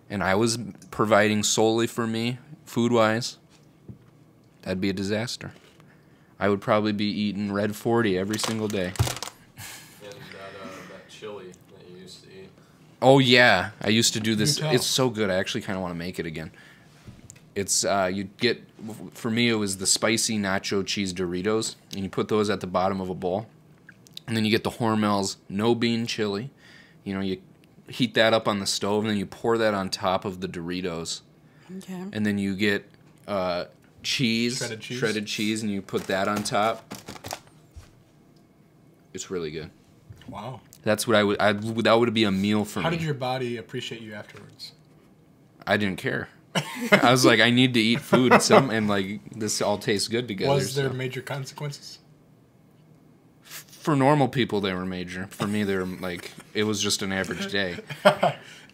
and I was providing solely for me food-wise, that'd be a disaster. I would probably be eating Red 40 every single day. And that chili that you used to eat. Oh yeah, I used to do this. Do tell. It's so good. I actually kind of want to make it again. It's you get, for me it was the spicy nacho cheese Doritos, and you put those at the bottom of a bowl, and then you get the Hormel's no bean chili. You know, you heat that up on the stove, and then you pour that on top of the Doritos, Okay. and then you get cheese, Shredded cheese. and you put that on top. It's really good. Wow. That's what that would be a meal for me. How did your body appreciate you afterwards? I didn't care. I was like, I need to eat food, and like this all tastes good together. Was there so. major consequences? For normal people, they were major. For me, they were like, it was just an average day.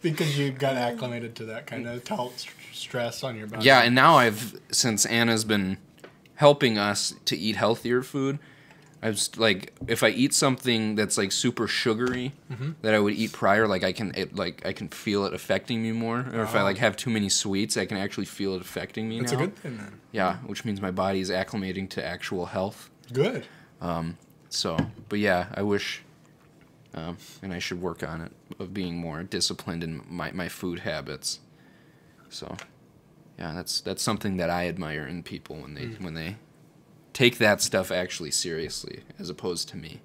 Because you got acclimated to that kind of stress on your body. Yeah, and now since Anna's been helping us to eat healthier food, I was like, if I eat something that's like super sugary that I would eat prior, like I can feel it affecting me more. Or if I like have too many sweets, I can actually feel it affecting me That's now. a good thing then. Yeah, which means my body is acclimating to actual health. Good. So, but yeah, I wish, and I should work on it, of being more disciplined in my food habits. So, yeah, that's something that I admire in people when they take that stuff actually seriously, as opposed to me,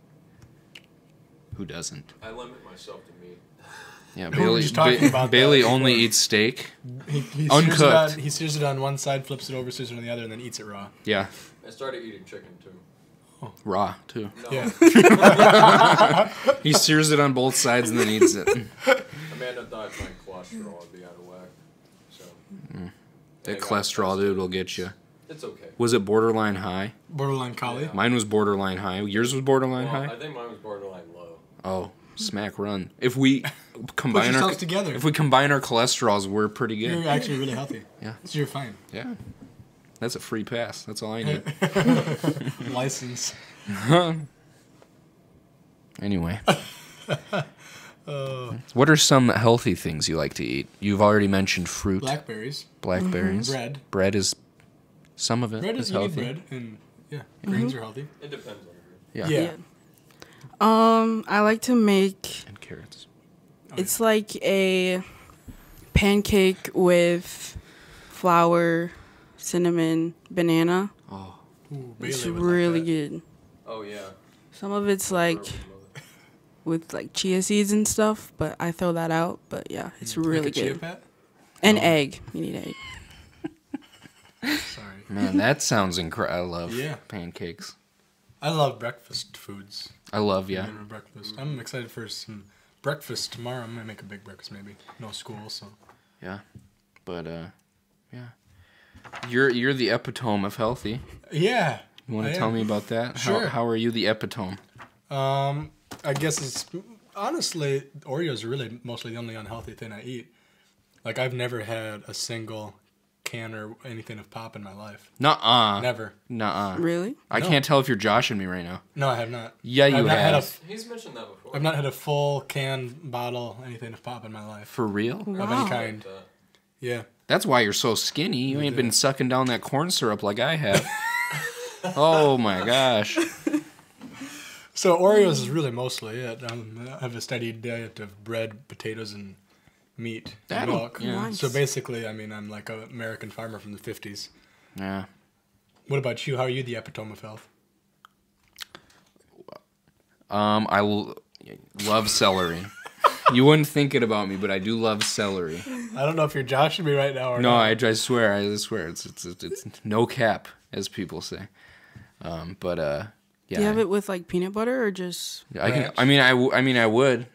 who doesn't. I limit myself to meat. Yeah, We were just talking about Bailey that only before. eats steak, He uncooked. He sears it on one side, flips it over, sears it on the other, and then eats it raw. Yeah, I started eating chicken too. raw too. No. Yeah. He sears it on both sides and then eats it. Amanda thought my cholesterol would be out of whack. So. That cholesterol, dude, will get you. It's okay. Was it borderline high? Borderline collie. Yeah. Mine was borderline high. Yours was borderline Well, high? I think mine was borderline low. Oh, smack run. If we Put combine yourselves together. if we combine our cholesterols, we're pretty good. You're actually really healthy. Yeah. So you're fine. Yeah. That's a free pass. That's all I need. License. Anyway. What are some healthy things you like to eat? You've already mentioned fruit. Blackberries. Blackberries. Bread. Bread is some of it Bread is is you need healthy. bread. And yeah, grains are healthy. It depends on her. Yeah. Yeah. I like to make, And carrots. it's like a pancake with flour, cinnamon, banana. Oh, Ooh, It's Bailey would really like that. good. Oh yeah. Some of it's like with like chia seeds and stuff, but I throw that out. But yeah, it's really Like a chia good. pet? And egg. You need egg. Sorry. man, that sounds incredible. I love Yeah. pancakes. I love breakfast foods. I love, yeah. Dinner, breakfast. I'm excited for some breakfast tomorrow. I'm gonna make a big breakfast, maybe. No school, so. Yeah. But, yeah. You're the epitome of healthy. Yeah. You want I to tell am. me about that? Sure. How are you the epitome? I guess it's honestly Oreos are really mostly the only unhealthy thing I eat. Like I've never had a single can or anything of pop in my life. Nuh-uh. Never. Nuh-uh. Really? I No. can't tell if you're joshing me right now. No, I have not. Yeah, you I've not had have. He's mentioned that before. I've not had a full can, bottle, anything of pop in my life For real? of any Wow. kind. Yeah. That's why you're so skinny. You ain't been sucking down that corn syrup like I have. Oh my gosh. So Oreos is really mostly it. I have a steady diet of bread, potatoes, and meat and That'll- milk. yeah. Nice. So basically, I mean, I'm like an American farmer from the 50s. Yeah. What about you? How are you the epitome of health? Love celery. You wouldn't think it about me, but I do love celery. I don't know if you're joshing me right now or No, not. I swear, it's no cap, as people say. Yeah. Do you have it with like peanut butter or just? I can. ranch? I would.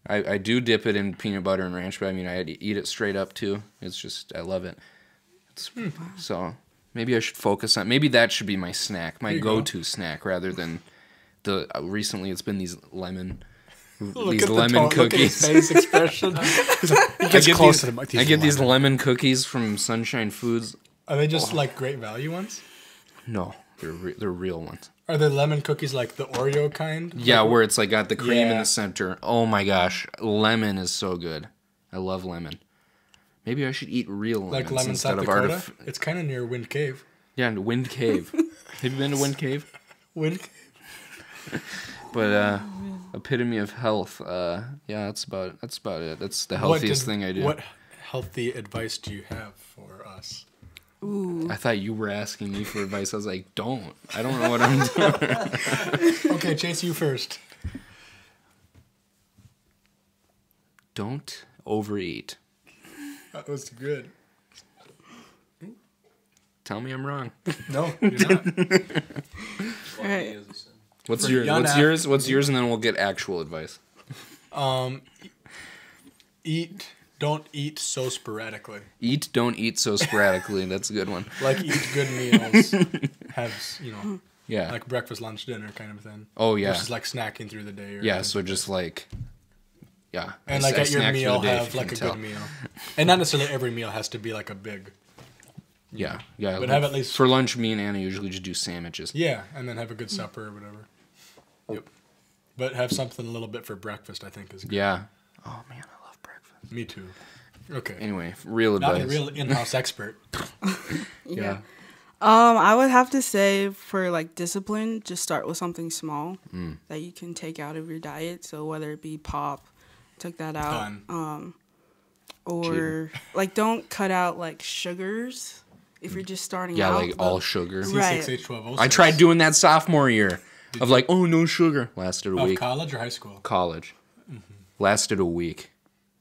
I do dip it in peanut butter and ranch, but I mean, I eat it straight up too. It's just I love it. So maybe I should focus on. Maybe that should be my snack, my There you go. go-to snack, rather than the. Recently, it's been these lemon Look at the lemon tone, look at his cookies. face expression. He gets close to the mic. I get these lemon cookies from Sunshine Foods. Are they just like Great Value ones? No, they're real ones. Are they lemon cookies like the Oreo kind? Yeah, where it's like got the cream in Yeah. the center. Oh my gosh, lemon is so good. I love lemon. Maybe I should eat real lemons Like lemon instead South of Dakota? artificial. It's kind of near Wind Cave. Yeah, and Wind Cave. Have you been to Wind Cave? Wind Cave? But epitome of health. Yeah, that's about it. That's the healthiest thing I do. What healthy advice do you have for us? Ooh. I thought you were asking me for advice. I was like, don't. I don't know what I'm doing. Okay, Chase, you first. Don't overeat. That was good. Tell me I'm wrong. No, you're not. All right. What's For yours? young What's yours? What's yours? And then we'll get actual advice. Don't eat so sporadically. Eat, don't eat so sporadically. That's a good one. Like eat good meals. Have, Yeah. like breakfast, lunch, dinner kind of thing. Oh yeah. Versus like snacking through the day. Or Yeah. So just like, yeah. And I like at your snack through meal, the day, if have you like can a tell. good meal. And not necessarily every meal has to be like a big. Yeah. Yeah. But have at least- for lunch. Me and Anna usually just do sandwiches. Yeah, and then have a good supper or whatever. Yep. But have something a little bit for breakfast, I think is good. Yeah. Oh man, I love breakfast. Me too. Okay. Anyway, real Not advice. a real in-house expert. Yeah. I would have to say for like discipline, just start with something small that you can take out of your diet. So whether it be pop, took that out, Done. or like don't cut out like sugars if you're just starting Yeah, out. like all sugar. Right. C6H12O6. I tried doing that sophomore year of like, oh no sugar. Lasted a Of week. college or high school? College. Lasted a week,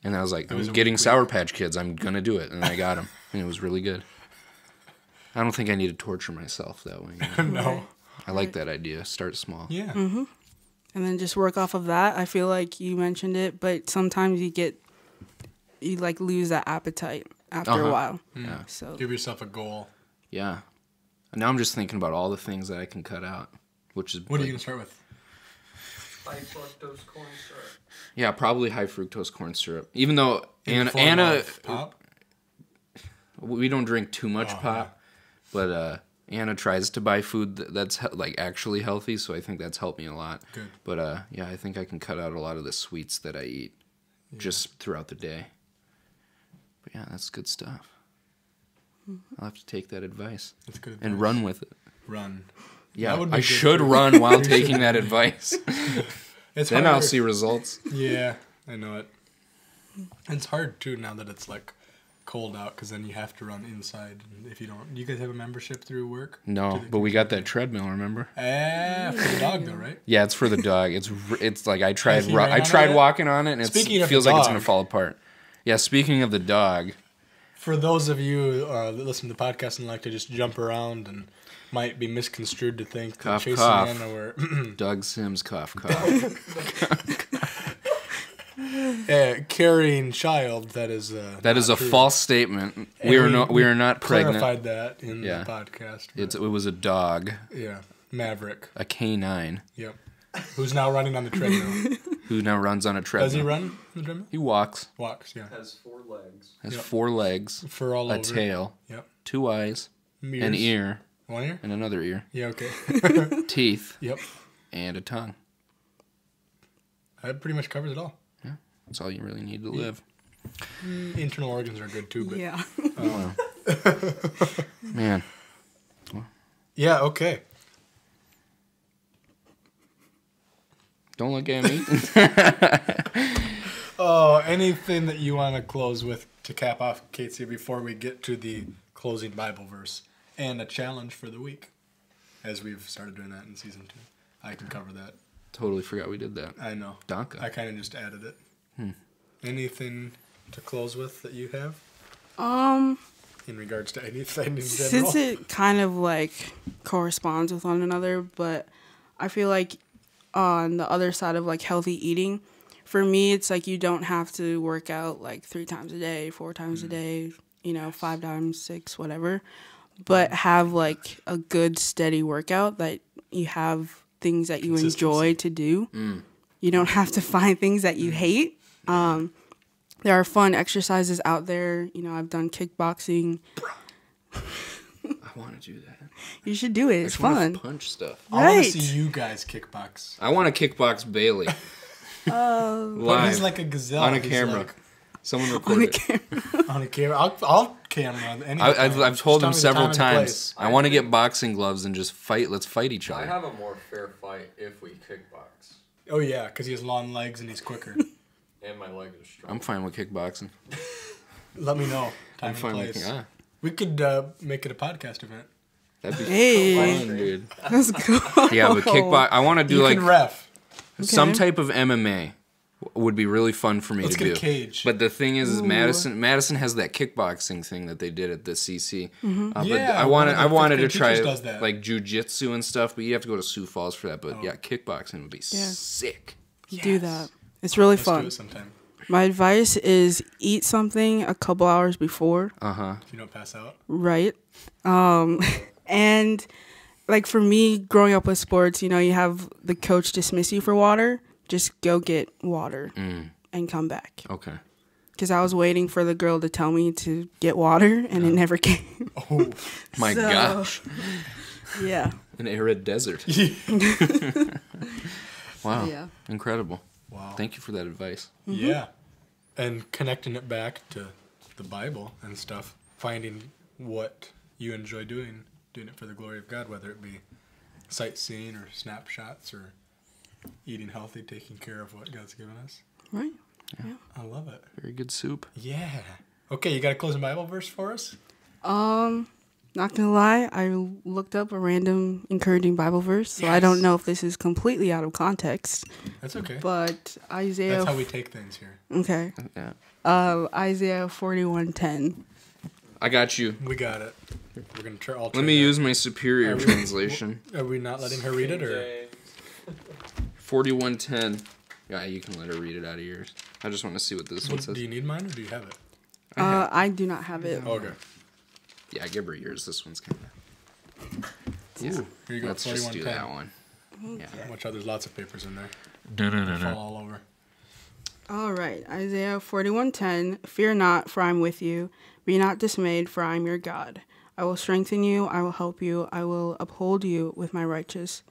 and I was like, was I'm a getting week. Sour Patch Kids. I'm gonna do it, and I got them, and it was really good. I don't think I need to torture myself that way. You know? No. I like that idea. Start small. Yeah. and then just work off of that. I feel like you mentioned it, but sometimes you like lose that appetite after a while. Yeah. So Give yourself a goal. Yeah. And now I'm just thinking about all the things that I can cut out, which is What are like, you going to start with? High fructose corn syrup. yeah, probably high fructose corn syrup. Even though In the form Anna, of pop? we don't drink too much Oh, pop, but Anna tries to buy food that's like actually healthy, so I think that's helped me a lot. Good. But yeah, I think I can cut out a lot of the sweets that I eat just throughout the day. But yeah, that's good stuff. I'll have to take that advice That's good and advice. run with it. Run. Yeah, That would be I good should for- run while taking that advice. It's Then hard. I'll see results. Yeah, I know it. It's hard too now that it's like cold out because then you have to run inside. And if you don't, do you guys have a membership through work? No, but we got that treadmill, remember? For the dog though, right? Yeah, it's for the dog. It's like I tried he ran on tried it? walking on it, and Speaking it of feels the like it's dog. gonna fall apart. Yeah, speaking of the dog, For those of you that listen to the podcast and like to just jump around and might be misconstrued to think that Cough, Chase cough. and Anna were Doug Sims cough cough. carrying child, that is That is a false statement. We are not pregnant. Clarified that in Yeah. the podcast. It was a dog, Yeah, Maverick. a canine, Yep. Who's now running on the treadmill? who now runs on a treadmill. Does he run on the treadmill? He walks. Walks. Yeah. Has 4 legs. Has Yep. 4 legs, For all a over. tail, Yep. 2 eyes, an Ears. ear, 1 ear. and another ear, Yeah. Okay. teeth, Yep. and a tongue. That pretty much covers it all. That's all you really need to live. Internal organs are good too, but Yeah. Man, yeah. Okay. don't look at me. Oh, anything that you want to close with to cap off, Ketia, before we get to the closing Bible verse and a challenge for the week, as we've started doing that in season 2. I can cover that. Totally forgot we did that. I know. Donka. I kind of just added it. Anything to close with that you have in regards to anything in general? Since it kind of like corresponds with one another, but I feel like on the other side of like healthy eating, for me, it's like you don't have to work out like 3 times a day, 4 times a day, 5 times, 6, whatever, but have like a good steady workout that you have things that you enjoy to do. You don't have to find things that you hate. There are fun exercises out there. I've done kickboxing. I want to do that. You should do it. It's I just wanna fun. punch stuff. I want Right. to see you guys kickbox. I want to kickbox Bailey. But Live. he's like a gazelle. On a He's camera. like- Someone record it. on a camera. I'll camera. I've told him Just tell me several the time and times. place. I want to get boxing gloves and just fight. Let's fight each I other. have a more fair fight if we kickbox. Oh yeah, because he has long legs and he's quicker. And my leg is strong. I'm fine with kickboxing. Let me know. Time I'm and fine with place. yeah. We could make it a podcast event. That'd be Hey. fun, dude. Let's go. Yeah, but kickbox. I want to do You like can ref. some Okay. type of MMA. Would be really fun for me Let's to get do. a cage. But the thing is Ooh. Madison has that kickboxing thing that they did at the CC. But Yeah, I one of the wanted to fifth grade try teachers does that. like jujitsu and stuff, but you have to go to Sioux Falls for that. But yeah, kickboxing would be Yeah. sick. Do that. It's really Let's do fun. it sometime. My advice is eat something a couple hours before, If you don't pass out. right? And like for me, growing up with sports, you have the coach dismiss you for water. Just go get water and come back. Okay. Because I was waiting for the girl to tell me to get water, and it never came. Oh, My So- gosh. Yeah. An arid desert. Wow. Yeah. Incredible. wow. Thank you for that advice. Yeah, and connecting it back to the Bible and stuff, finding what you enjoy doing it for the glory of God, whether it be sightseeing or snapshots or eating healthy, taking care of what God's given us. Right. I love it. Very good soup. Yeah. Okay, you got a closing Bible verse for us? Not gonna lie, I looked up a random encouraging Bible verse, so I don't know if this is completely out of context. That's okay. But Isaiah. That's how we take things here. Okay. Yeah. Isaiah 41:10. I got you. We got it. We're gonna try. All Let me use my superior translation. Are we not letting her read it, or? James. 4110. Yeah, you can let her read it out of yours. I just want to see what this one Do says. you need mine or do you have it? I do not have it. Okay. Yeah, give her yours. This one's kind of. Yeah. Here you go. Let's just do 41:10. that one. Yeah. Watch out, there's lots of papers in there. Fall all over. All right, Isaiah 41:10. Fear not, for I am with you. Be not dismayed, for I am your God. I will strengthen you. I will help you. I will uphold you with my righteous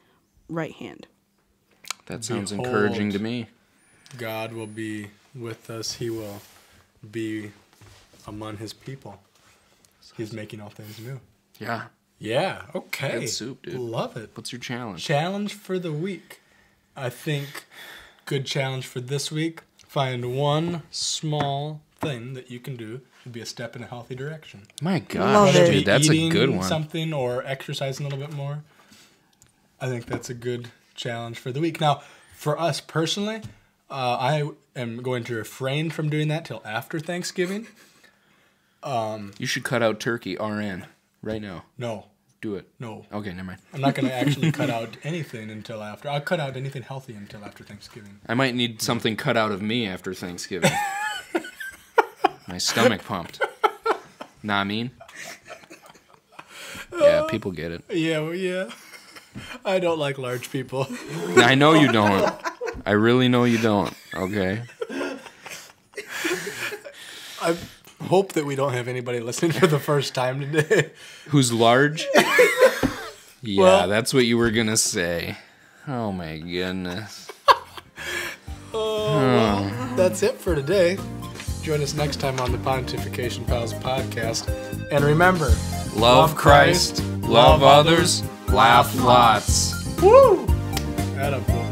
right hand. That sounds Behold. encouraging to me. God will be with us. He will be among his people. He's making all things new. Yeah. Yeah, okay. Good soup, dude. Love it. What's your challenge? Challenge for the week. I think good challenge for this week. Find one small thing that you can do to be a step in a healthy direction. My Love gosh, it. dude, that's a Eating good one. something or exercising a little bit more. I think that's a good challenge for the week. Now, for us personally, I am going to refrain from doing that till after Thanksgiving. You should cut out turkey, RN, right now. No. Do it. No. Okay, never mind. I'm not going to actually cut out anything until after. I'll cut out anything healthy until after Thanksgiving. I might need something cut out of me after Thanksgiving. My stomach pumped. Nah, I mean. Yeah, people get it. Yeah, well, yeah. I don't like large people. I know you don't. I really know you don't. Okay. I hope that we don't have anybody listening for the first time today. Who's large? Yeah, Well- that's what you were gonna say. Oh my goodness. That's it for today. Join us next time on the Pontification Pals podcast. And remember, Love Christ, love others, laugh lots. Woo! Attaboy.